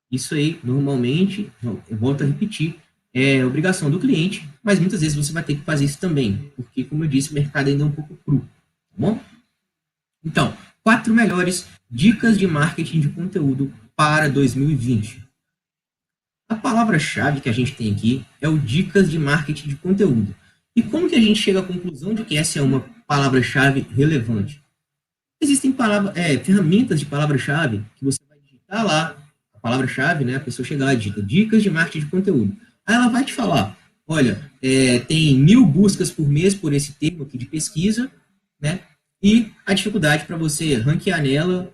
Isso aí, normalmente, eu volto a repetir, é obrigação do cliente, mas muitas vezes você vai ter que fazer isso também, porque, como eu disse, o mercado ainda é um pouco cru, tá bom? Então, 4 melhores dicas de marketing de conteúdo para 2020. A palavra-chave que a gente tem aqui é o dicas de marketing de conteúdo. E como que a gente chega à conclusão de que essa é uma palavra-chave relevante? Existem ferramentas de palavra-chave que você vai digitar lá, a palavra-chave, né? A pessoa chega lá e digita dicas de marketing de conteúdo. Aí ela vai te falar, olha, tem 1000 buscas por mês por esse termo aqui de pesquisa, né? E a dificuldade para você ranquear nela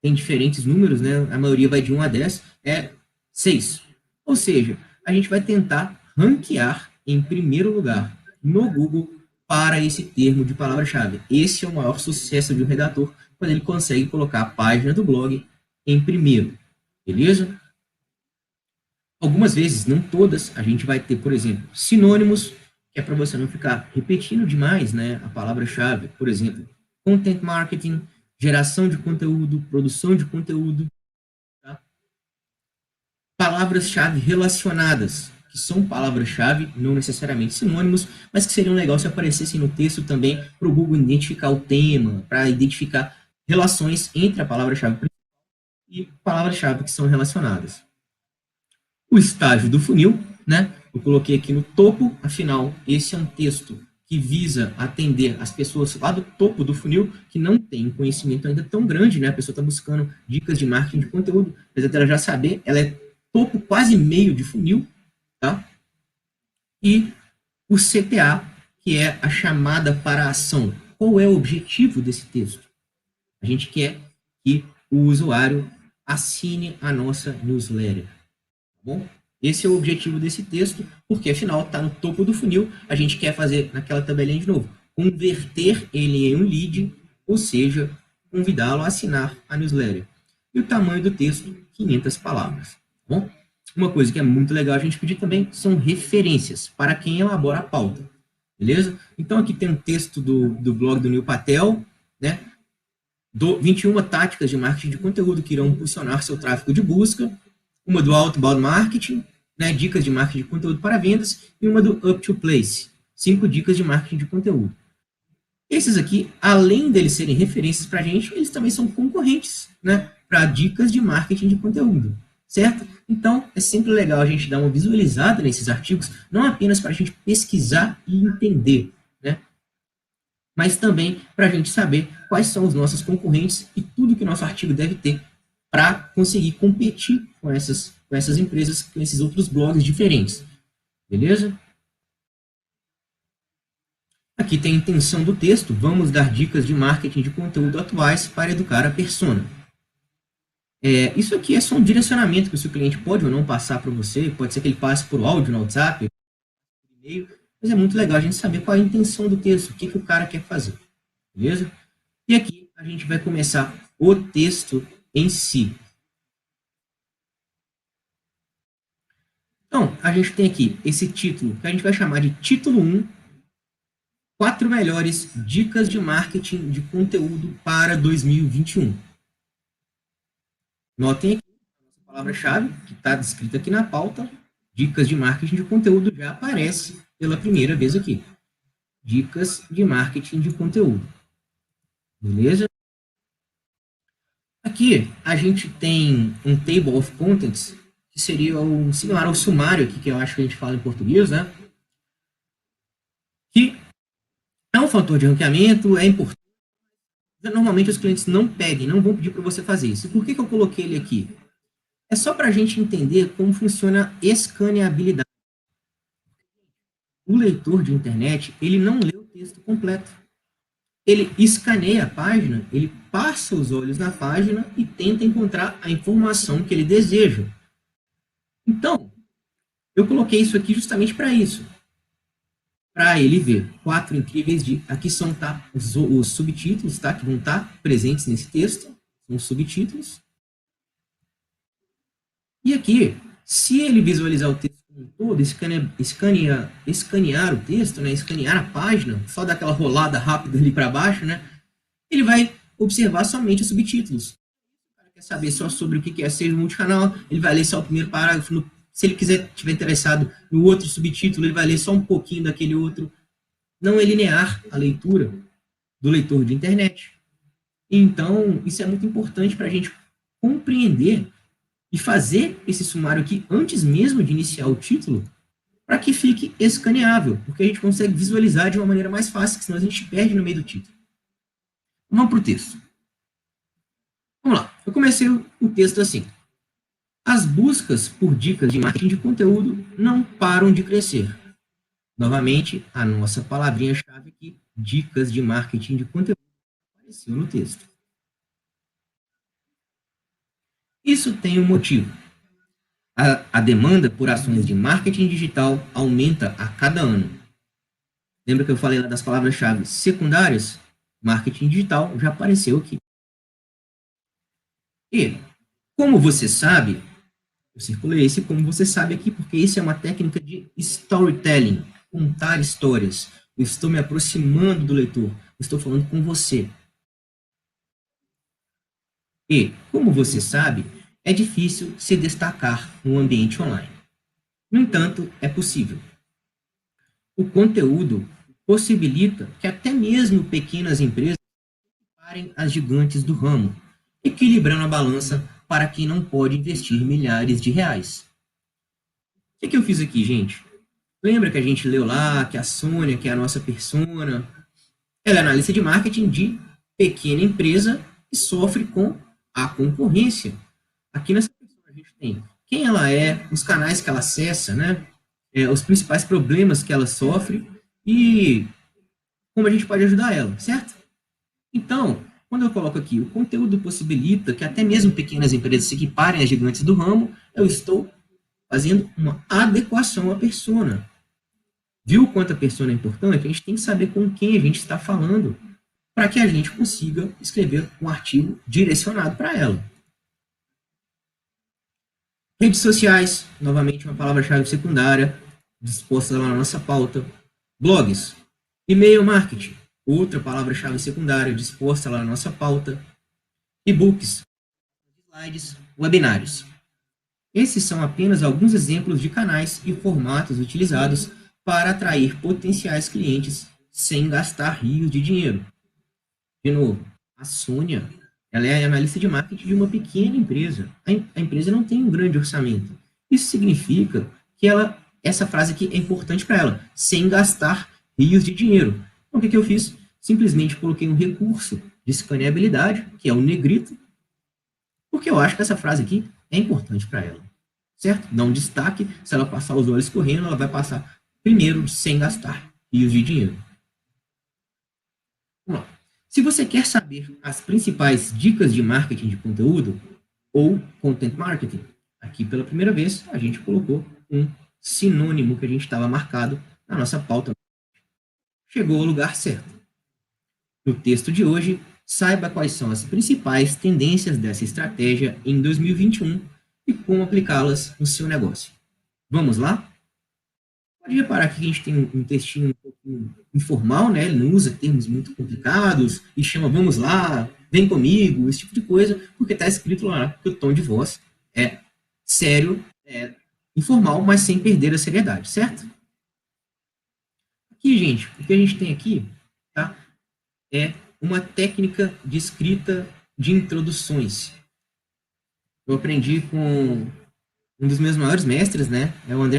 tem diferentes números, né? A maioria vai de 1 a 10, é 6. Ou seja, a gente vai tentar ranquear em primeiro lugar no Google para esse termo de palavra-chave. Esse é o maior sucesso de um redator, quando ele consegue colocar a página do blog em primeiro. Beleza? Algumas vezes, não todas, a gente vai ter, por exemplo, sinônimos, que é para você não ficar repetindo demais, né, a palavra-chave. Por exemplo, content marketing, geração de conteúdo, produção de conteúdo. Tá? Palavras-chave relacionadas, que são palavras-chave, não necessariamente sinônimos, mas que seriam legal se aparecessem no texto também para o Google identificar o tema, para identificar relações entre a palavra-chave e palavras-chave que são relacionadas. O estágio do funil, né? Eu coloquei aqui no topo, afinal, esse é um texto que visa atender as pessoas lá do topo do funil, que não tem conhecimento ainda tão grande, né? A pessoa está buscando dicas de marketing de conteúdo, apesar dela já saber, ela é topo quase meio de funil, tá? E o CTA, que é a chamada para a ação. Qual é o objetivo desse texto? A gente quer que o usuário assine a nossa newsletter. Tá bom? Esse é o objetivo desse texto, porque afinal está no topo do funil, a gente quer fazer naquela tabelinha de novo, converter ele em um lead, ou seja, convidá-lo a assinar a newsletter. E o tamanho do texto, 500 palavras. Tá bom? Uma coisa que é muito legal a gente pedir também são referências para quem elabora a pauta. Beleza? Então aqui tem um texto do blog do Neil Patel, né? 21 táticas de marketing de conteúdo que irão impulsionar seu tráfego de busca, uma do Outbound Marketing, né, dicas de marketing de conteúdo para vendas, e uma do Up to Place, 5 dicas de marketing de conteúdo. Esses aqui, além deles serem referências para a gente, eles também são concorrentes, né, para dicas de marketing de conteúdo, certo? Então, é sempre legal a gente dar uma visualizada nesses artigos, não apenas para a gente pesquisar e entender, né, mas também para a gente saber quais são os nossos concorrentes e tudo que o nosso artigo deve ter para conseguir competir com essas empresas, com esses outros blogs diferentes. Beleza? Aqui tem a intenção do texto. Vamos dar dicas de marketing de conteúdo atuais para educar a persona. Isso aqui é só um direcionamento que o seu cliente pode ou não passar para você. Pode ser que ele passe por áudio no WhatsApp, por e-mail. Mas é muito legal a gente saber qual é a intenção do texto, o que o cara quer fazer. Beleza? E aqui a gente vai começar o texto em si. Então, a gente tem aqui esse título, que a gente vai chamar de título 1, 4 melhores dicas de marketing de conteúdo para 2021. Notem aqui a palavra-chave, que está descrita aqui na pauta, dicas de marketing de conteúdo, já aparece pela primeira vez aqui. Dicas de marketing de conteúdo. Beleza? Aqui a gente tem um table of contents, que seria o similar ao sumário aqui, que eu acho que a gente fala em português, né? Que é um fator de ranqueamento, é importante. Normalmente os clientes não pedem, não vão pedir para você fazer isso. E por que eu coloquei ele aqui? É só para a gente entender como funciona a escaneabilidade. O leitor de internet, ele não lê o texto completo. Ele escaneia a página, ele passa os olhos na página e tenta encontrar a informação que ele deseja. Então, Eu coloquei isso aqui justamente para isso, para ele ver 4 incríveis de... Aqui são os subtítulos, tá, que vão estar presentes nesse texto, são os subtítulos. E aqui, se ele visualizar o texto como um todo, escanear o texto, né, escanear a página, só dar aquela rolada rápida ali para baixo, né, ele vai observar somente os subtítulos. O cara quer saber só sobre o que é ser multicanal, ele vai ler só o primeiro parágrafo. Se ele estiver interessado no outro subtítulo, ele vai ler só um pouquinho daquele outro. Não é linear a leitura do leitor de internet. Então, isso é muito importante para a gente compreender e fazer esse sumário aqui antes mesmo de iniciar o título, para que fique escaneável, porque a gente consegue visualizar de uma maneira mais fácil, senão a gente perde no meio do título. Vamos para o texto. Vamos lá. Eu comecei o texto assim. As buscas por dicas de marketing de conteúdo não param de crescer. Novamente, a nossa palavrinha-chave aqui, dicas de marketing de conteúdo, apareceu no texto. Isso tem um motivo. A demanda por ações de marketing digital aumenta a cada ano. Lembra que eu falei lá das palavras-chave secundárias? Marketing digital já apareceu aqui. E, como você sabe, eu circulei esse como você sabe aqui, porque isso é uma técnica de storytelling, contar histórias. Eu estou me aproximando do leitor, eu estou falando com você. E, como você sabe, é difícil se destacar no ambiente online. No entanto, é possível. O conteúdo possibilita que até mesmo pequenas empresas parem as gigantes do ramo, equilibrando a balança para quem não pode investir milhares de reais. O que eu fiz aqui, gente? Lembra que a gente leu lá que a Sônia, que é a nossa persona, ela é analista de marketing de pequena empresa que sofre com a concorrência. Aqui nessa persona a gente tem quem ela é, os canais que ela acessa, né? Os principais problemas que ela sofre e como a gente pode ajudar ela, certo? Então, quando eu coloco aqui, o conteúdo possibilita que até mesmo pequenas empresas se equiparem às gigantes do ramo, eu estou fazendo uma adequação à persona. Viu o quanto a persona é importante? A gente tem que saber com quem a gente está falando para que a gente consiga escrever um artigo direcionado para ela. Redes sociais, novamente uma palavra-chave secundária, disposta lá na nossa pauta. Blogs, e-mail marketing, outra palavra-chave secundária, disposta lá na nossa pauta. E-books, slides, webinários. Esses são apenas alguns exemplos de canais e formatos utilizados para atrair potenciais clientes sem gastar rios de dinheiro. De novo, a Sônia, ela é analista de marketing de uma pequena empresa. A empresa não tem um grande orçamento. Isso significa que essa frase aqui é importante para ela, sem gastar rios de dinheiro. Então, o que eu fiz? Simplesmente coloquei um recurso de escaneabilidade, que é o negrito, porque eu acho que essa frase aqui é importante para ela. Certo? Dá um destaque, se ela passar os olhos correndo, ela vai passar primeiro sem gastar rios de dinheiro. Vamos lá. Se você quer saber as principais dicas de marketing de conteúdo ou content marketing, aqui pela primeira vez a gente colocou um sinônimo que a gente estava marcado na nossa pauta. Chegou ao lugar certo. No texto de hoje, saiba quais são as principais tendências dessa estratégia em 2021 e como aplicá-las no seu negócio. Vamos lá? Pode reparar que a gente tem um textinho um pouquinho informal, né? Ele não usa termos muito complicados e chama vamos lá, vem comigo, esse tipo de coisa, porque está escrito lá que o tom de voz é sério, é informal, mas sem perder a seriedade, certo? Aqui, gente, o que a gente tem aqui, tá? É uma técnica de escrita de introduções. Eu aprendi com um dos meus maiores mestres, né? É o André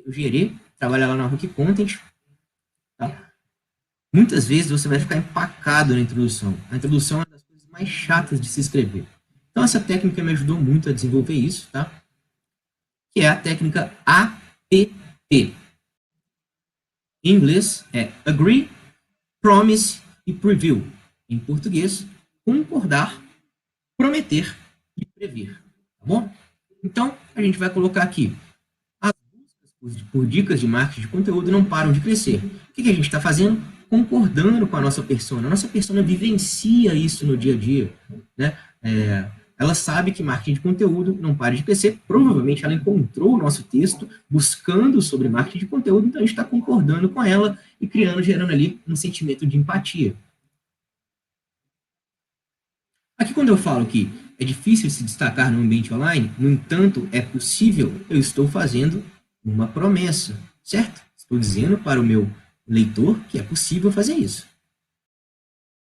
Gerê, trabalha lá na Rock Content. Tá? Muitas vezes você vai ficar empacado na introdução. A introdução é uma das coisas mais chatas de se escrever. Então, essa técnica me ajudou muito a desenvolver isso, tá? Que é a técnica APP. Em inglês é Agree, Promise e Preview. Em português, concordar, prometer e prever. Tá bom? Então, a gente vai colocar aqui as por dicas de marketing de conteúdo não param de crescer. O que a gente está fazendo? Concordando com a nossa persona. A nossa persona vivencia isso no dia a dia, né? Ela sabe que marketing de conteúdo não para de crescer. Provavelmente ela encontrou o nosso texto buscando sobre marketing de conteúdo, então a gente está concordando com ela e gerando ali um sentimento de empatia. Aqui, quando eu falo que é difícil se destacar no ambiente online, no entanto, é possível, eu estou fazendo uma promessa, certo? Estou dizendo para o meu leitor que é possível fazer isso.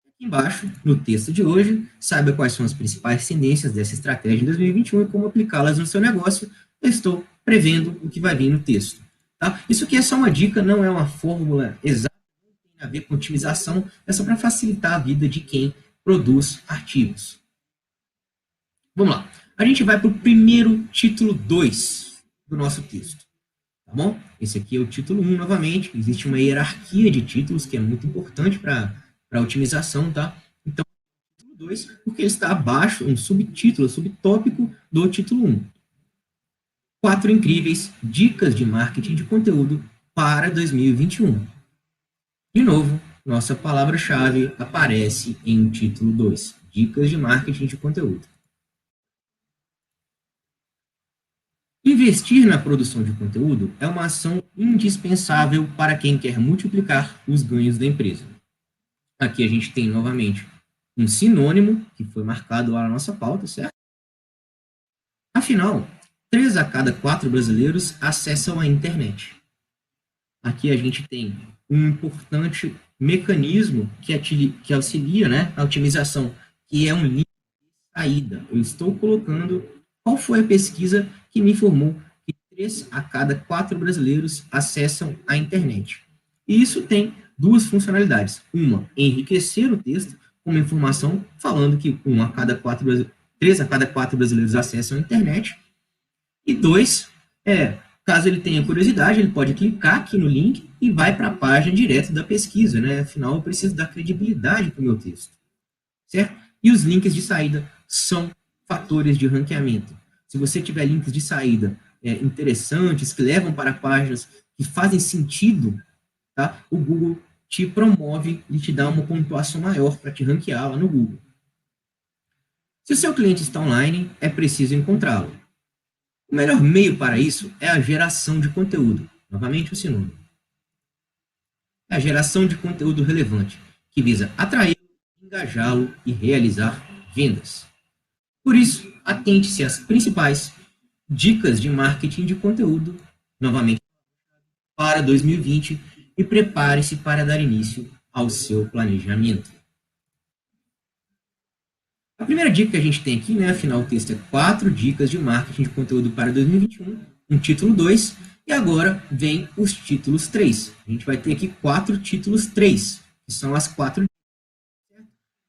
Aqui embaixo, no texto de hoje, saiba quais são as principais tendências dessa estratégia em 2021 e como aplicá-las no seu negócio. Eu estou prevendo o que vai vir no texto. Tá? Isso aqui é só uma dica, não é uma fórmula exata, não tem a ver com otimização, é só para facilitar a vida de quem produz artigos. Vamos lá. A gente vai para o primeiro título 2 do nosso texto. Tá bom? Esse aqui é o título 1, novamente. Existe uma hierarquia de títulos que é muito importante para a otimização, tá? Então, título 2, porque ele está abaixo, um subtítulo, subtópico do título 1. 4 incríveis dicas de marketing de conteúdo para 2021. De novo, nossa palavra-chave aparece em título 2, dicas de marketing de conteúdo. Investir na produção de conteúdo é uma ação indispensável para quem quer multiplicar os ganhos da empresa. Aqui a gente tem, novamente, um sinônimo, que foi marcado lá na nossa pauta, certo? Afinal, 3 a cada 4 brasileiros acessam a internet. Aqui a gente tem um importante mecanismo que auxilia, né, a otimização, que é um link de saída. Eu estou colocando qual foi a pesquisa que me informou que 3 a cada 4 brasileiros acessam a internet. E isso tem 2 funcionalidades. Uma, enriquecer o texto com uma informação falando que 3 a cada 4 brasileiros acessam a internet. E 2, caso ele tenha curiosidade, ele pode clicar aqui no link e vai para a página direto da pesquisa, né? Afinal, eu preciso dar credibilidade para o meu texto, certo? E os links de saída são fatores de ranqueamento. Se você tiver links de saída interessantes, que levam para páginas que fazem sentido, tá? O Google te promove e te dá uma pontuação maior para te ranquear lá no Google. Se o seu cliente está online, é preciso encontrá-lo. O melhor meio para isso é a geração de conteúdo. Novamente o sinônimo. É a geração de conteúdo relevante, que visa atraí-lo, engajá-lo e realizar vendas. Por isso, atente-se às principais dicas de marketing de conteúdo, novamente, para 2020 e prepare-se para dar início ao seu planejamento. A primeira dica que a gente tem aqui, né, afinal o texto é 4 dicas de marketing de conteúdo para 2021, um título 2, e agora vem os títulos 3. A gente vai ter aqui 4 títulos 3, que são as 4 dicas.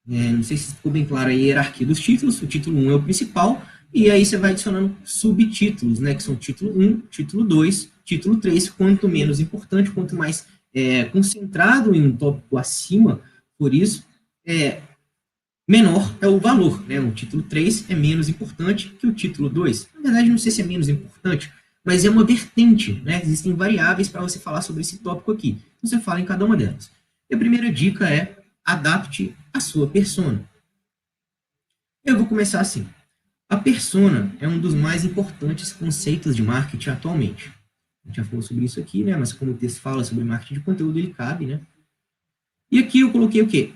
Não sei se ficou bem claro aí a hierarquia dos títulos, o título 1 é o principal, e aí você vai adicionando subtítulos, né, que são título 1, título 2, título 3, quanto menos importante, quanto mais concentrado em um tópico acima, por isso, menor é o valor, né? O título 3 é menos importante que o título 2. Na verdade, não sei se é menos importante, mas é uma vertente, né? Existem variáveis para você falar sobre esse tópico aqui. Você fala em cada uma delas. E a primeira dica é adapte a sua persona. Eu vou começar assim. A persona é um dos mais importantes conceitos de marketing atualmente. A gente já falou sobre isso aqui, né? Mas como o texto fala sobre marketing de conteúdo, ele cabe, né? E aqui eu coloquei o quê?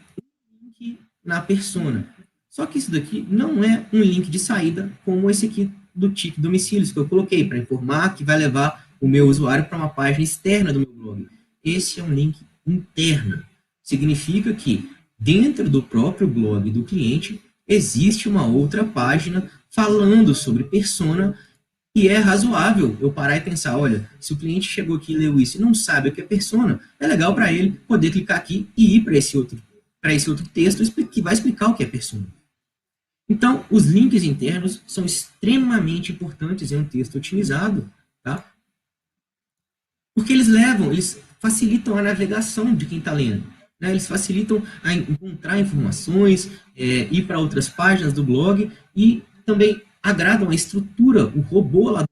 Um link na persona. Só que isso daqui não é um link de saída como esse aqui do TIC Domicílios que eu coloquei para informar que vai levar o meu usuário para uma página externa do meu blog. Esse é um link interno. Significa que dentro do próprio blog do cliente existe uma outra página falando sobre persona e é razoável eu parar e pensar, olha, se o cliente chegou aqui e leu isso e não sabe o que é persona, é legal para ele poder clicar aqui e ir para esse outro texto que vai explicar o que é persona. Então, os links internos são extremamente importantes em um texto otimizado, tá? Porque eles facilitam a navegação de quem está lendo. Né? Eles facilitam a encontrar informações, ir para outras páginas do blog e também agradam a estrutura, o robô lá do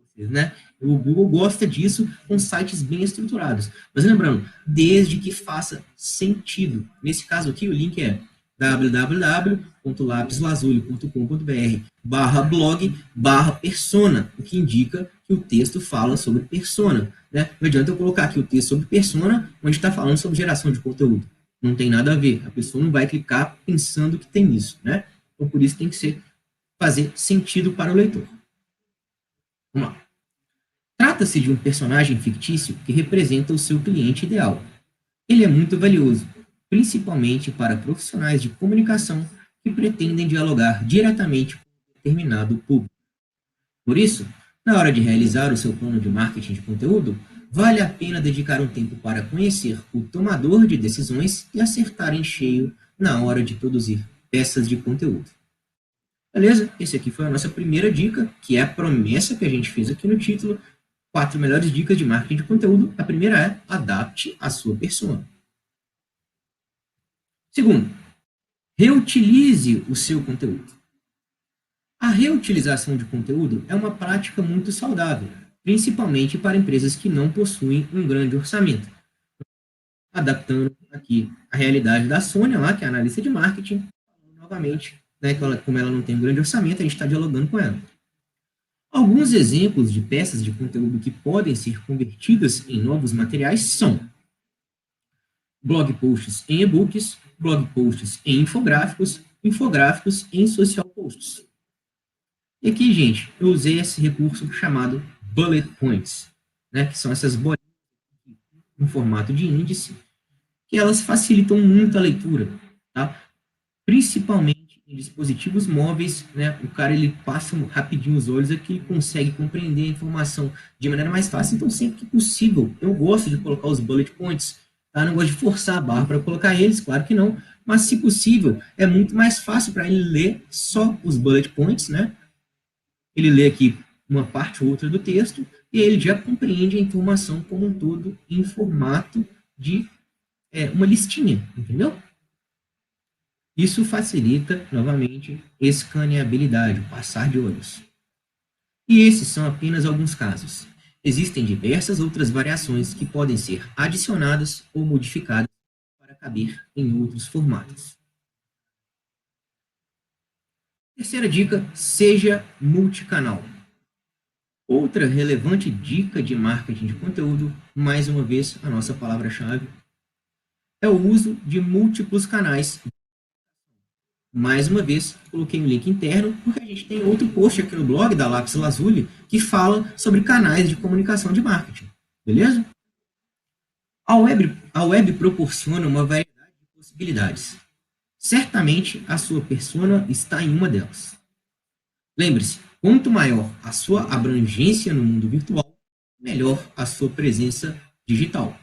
vocês, né? O Google gosta disso com sites bem estruturados. Mas lembrando, desde que faça sentido. Nesse caso aqui, o link é www.lapislazuli.com.br/blog/persona, o que indica que o texto fala sobre persona. Né? Não adianta eu colocar aqui o texto sobre persona, onde está falando sobre geração de conteúdo. Não tem nada a ver. A pessoa não vai clicar pensando que tem isso. Né? Então, por isso tem que fazer sentido para o leitor. Vamos lá. Trata-se de um personagem fictício que representa o seu cliente ideal. Ele é muito valioso, principalmente para profissionais de comunicação que pretendem dialogar diretamente com um determinado público. Por isso, na hora de realizar o seu plano de marketing de conteúdo, vale a pena dedicar um tempo para conhecer o tomador de decisões e acertar em cheio na hora de produzir peças de conteúdo. Beleza? Esse aqui foi a nossa primeira dica, que é a promessa que a gente fez aqui no título, 4 melhores dicas de marketing de conteúdo. A primeira é: adapte a sua persona. Segundo, reutilize o seu conteúdo. A reutilização de conteúdo é uma prática muito saudável, principalmente para empresas que não possuem um grande orçamento. Adaptando aqui a realidade da Sônia, lá, que é analista de marketing, novamente, né, como ela não tem um grande orçamento, a gente está dialogando com ela. Alguns exemplos de peças de conteúdo que podem ser convertidas em novos materiais são blog posts em e-books, blog posts em infográficos, infográficos em social posts. E aqui, gente, eu usei esse recurso chamado bullet points, né, que são essas bolinhas em formato de índice, que elas facilitam muito a leitura, tá? Principalmente em dispositivos móveis, né, o cara ele passa rapidinho os olhos aqui, ele consegue compreender a informação de maneira mais fácil. Então, sempre que possível, eu gosto de colocar os bullet points, tá? Não gosto de forçar a barra para colocar eles, claro que não, mas se possível, é muito mais fácil para ele ler só os bullet points, né? Ele lê aqui uma parte ou outra do texto e ele já compreende a informação como um todo em formato de uma listinha, entendeu? Isso facilita, novamente, escaneabilidade, o passar de olhos. E esses são apenas alguns casos. Existem diversas outras variações que podem ser adicionadas ou modificadas para caber em outros formatos. Terceira dica, seja multicanal. Outra relevante dica de marketing de conteúdo, mais uma vez a nossa palavra-chave, é o uso de múltiplos canais. Mais uma vez, coloquei um link interno, porque a gente tem outro post aqui no blog da Lápis Lazuli que fala sobre canais de comunicação de marketing. Beleza? A web proporciona uma variedade de possibilidades. Certamente, a sua persona está em uma delas. Lembre-se, quanto maior a sua abrangência no mundo virtual, melhor a sua presença digital.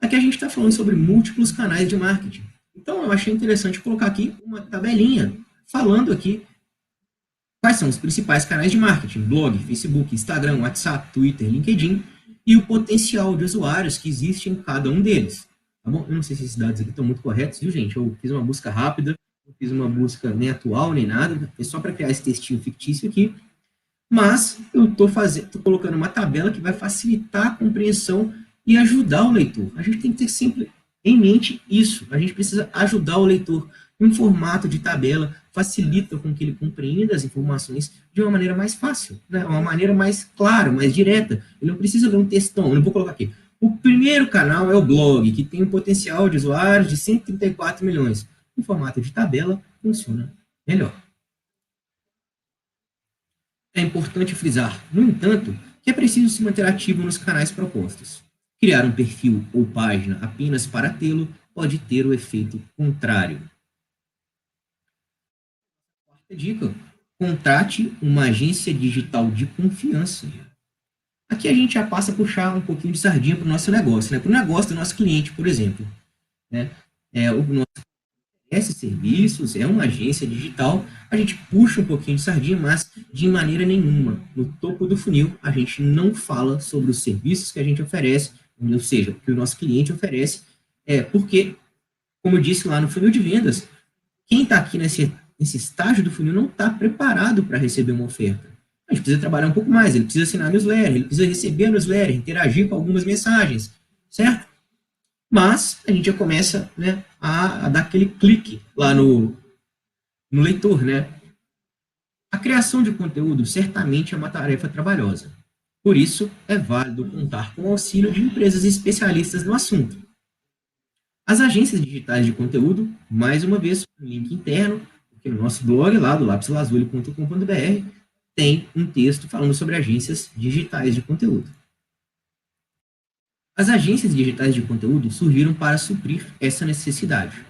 Aqui a gente está falando sobre múltiplos canais de marketing. Então, eu achei interessante colocar aqui uma tabelinha falando aqui quais são os principais canais de marketing: blog, Facebook, Instagram, WhatsApp, Twitter, LinkedIn, e o potencial de usuários que existe em cada um deles. Tá bom? Eu não sei se esses dados aqui estão muito corretos, viu, gente? Eu fiz uma busca rápida, não fiz uma busca nem atual, nem nada, é só para criar esse textinho fictício aqui. Mas eu estou colocando uma tabela que vai facilitar a compreensão e ajudar o leitor. A gente tem que ter sempre em mente isso. A gente precisa ajudar o leitor. Um formato de tabela facilita com que ele compreenda as informações de uma maneira mais fácil, né? Uma maneira mais clara, mais direta. Ele não precisa ler um textão. Eu não vou colocar aqui. O primeiro canal é o blog, que tem um potencial de usuários de 134 milhões. O formato de tabela funciona melhor. É importante frisar, no entanto, que é preciso se manter ativo nos canais propostos. Criar um perfil ou página apenas para tê-lo pode ter o efeito contrário. Quarta dica: contrate uma agência digital de confiança. Aqui a gente já passa a puxar um pouquinho de sardinha para o nosso negócio, né? Para o negócio do nosso cliente, por exemplo. Né? O nosso esses serviços, é uma agência digital, a gente puxa um pouquinho de sardinha, mas de maneira nenhuma. No topo do funil, a gente não fala sobre os serviços que a gente oferece, ou seja, o que o nosso cliente oferece, porque, como eu disse lá no funil de vendas, quem está aqui nesse estágio do funil não está preparado para receber uma oferta. A gente precisa trabalhar um pouco mais, ele precisa assinar a newsletter, ele precisa receber a newsletter, interagir com algumas mensagens, certo? Mas a gente já começa, né, a dar aquele clique lá no leitor, né? A criação de conteúdo certamente é uma tarefa trabalhosa. Por isso, é válido contar com o auxílio de empresas especialistas no assunto. As agências digitais de conteúdo, mais uma vez, um link interno, porque no nosso blog lá do lapislazuli.com.br tem um texto falando sobre agências digitais de conteúdo. As agências digitais de conteúdo surgiram para suprir essa necessidade.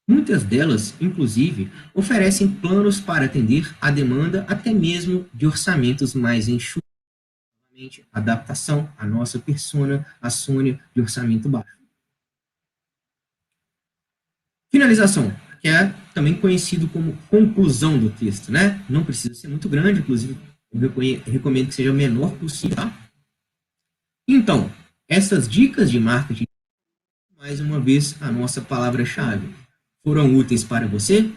Muitas delas, inclusive, oferecem planos para atender a demanda até mesmo de orçamentos mais enxutos, adaptação à nossa persona, a Sônia, de orçamento baixo. Finalização, que é também conhecido como conclusão do texto, né? Não precisa ser muito grande, inclusive eu recomendo que seja o menor possível, tá? Então, essas dicas de marketing, mais uma vez, a nossa palavra-chave, foram úteis para você?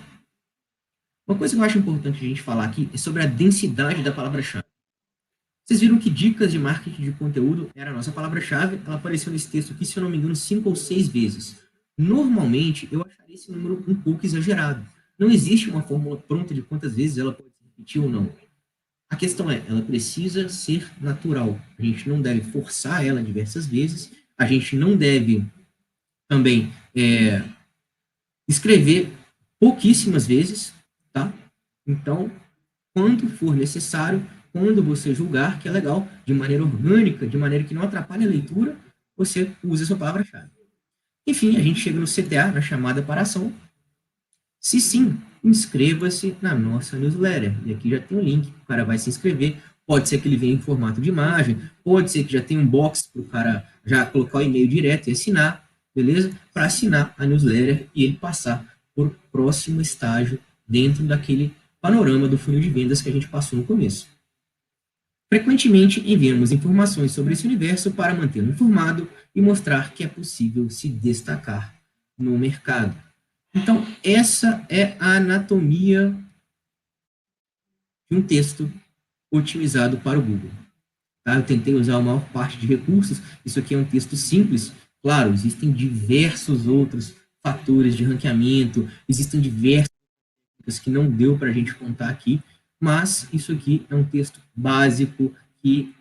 Uma coisa que eu acho importante a gente falar aqui é sobre a densidade da palavra-chave. Vocês viram que dicas de marketing de conteúdo era a nossa palavra-chave, ela apareceu nesse texto aqui, se eu não me engano, 5 ou 6 vezes. Normalmente, eu acharia esse número um pouco exagerado. Não existe uma fórmula pronta de quantas vezes ela pode se repetir ou não. A questão é, ela precisa ser natural. A gente não deve forçar ela diversas vezes, a gente não deve também escrever pouquíssimas vezes, tá? Então, quando for necessário, quando você julgar que é legal, de maneira orgânica, de maneira que não atrapalhe a leitura, você usa a sua palavra-chave. Enfim, a gente chega no CTA, na chamada para ação. Se sim, inscreva-se na nossa newsletter. E aqui já tem um link, o cara vai se inscrever. Pode ser que ele venha em formato de imagem, pode ser que já tenha um box para o cara já colocar o e-mail direto e assinar, beleza? Para assinar a newsletter e ele passar por próximo estágio dentro daquele panorama do funil de vendas que a gente passou no começo. Frequentemente enviamos informações sobre esse universo para mantê-lo informado e mostrar que é possível se destacar no mercado. Então, essa é a anatomia de um texto otimizado para o Google. Tá? Eu tentei usar a maior parte de recursos, isso aqui é um texto simples. Claro, existem diversos outros fatores de ranqueamento, existem diversas que não deu para a gente contar aqui, mas isso aqui é um texto básico que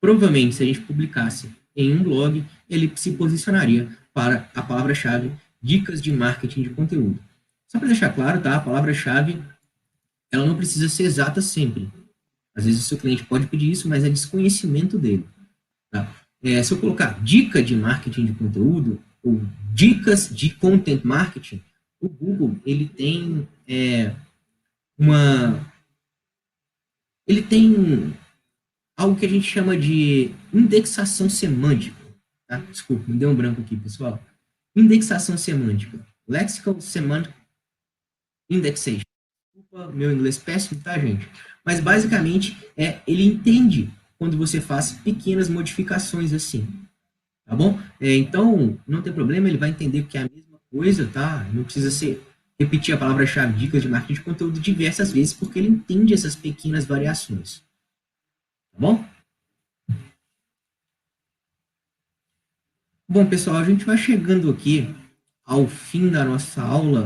provavelmente, se a gente publicasse em um blog, ele se posicionaria para a palavra-chave dicas de marketing de conteúdo. Só para deixar claro, tá? A palavra-chave ela não precisa ser exata sempre. Às vezes o seu cliente pode pedir isso, mas é desconhecimento dele. Tá? Se eu colocar dica de marketing de conteúdo ou dicas de content marketing, o Google ele tem ele tem algo que a gente chama de indexação semântica. Tá? Desculpa, me deu um branco aqui, pessoal. Indexação semântica. Lexical Semantic Indexation. Desculpa, meu inglês péssimo, tá, gente? Mas, basicamente, ele entende quando você faz pequenas modificações assim. Tá bom? Então, não tem problema, ele vai entender que é a mesma coisa, tá? Não precisa repetir a palavra-chave dicas de marketing de conteúdo diversas vezes, porque ele entende essas pequenas variações. Tá bom? Bom, pessoal, a gente vai chegando aqui ao fim da nossa aula.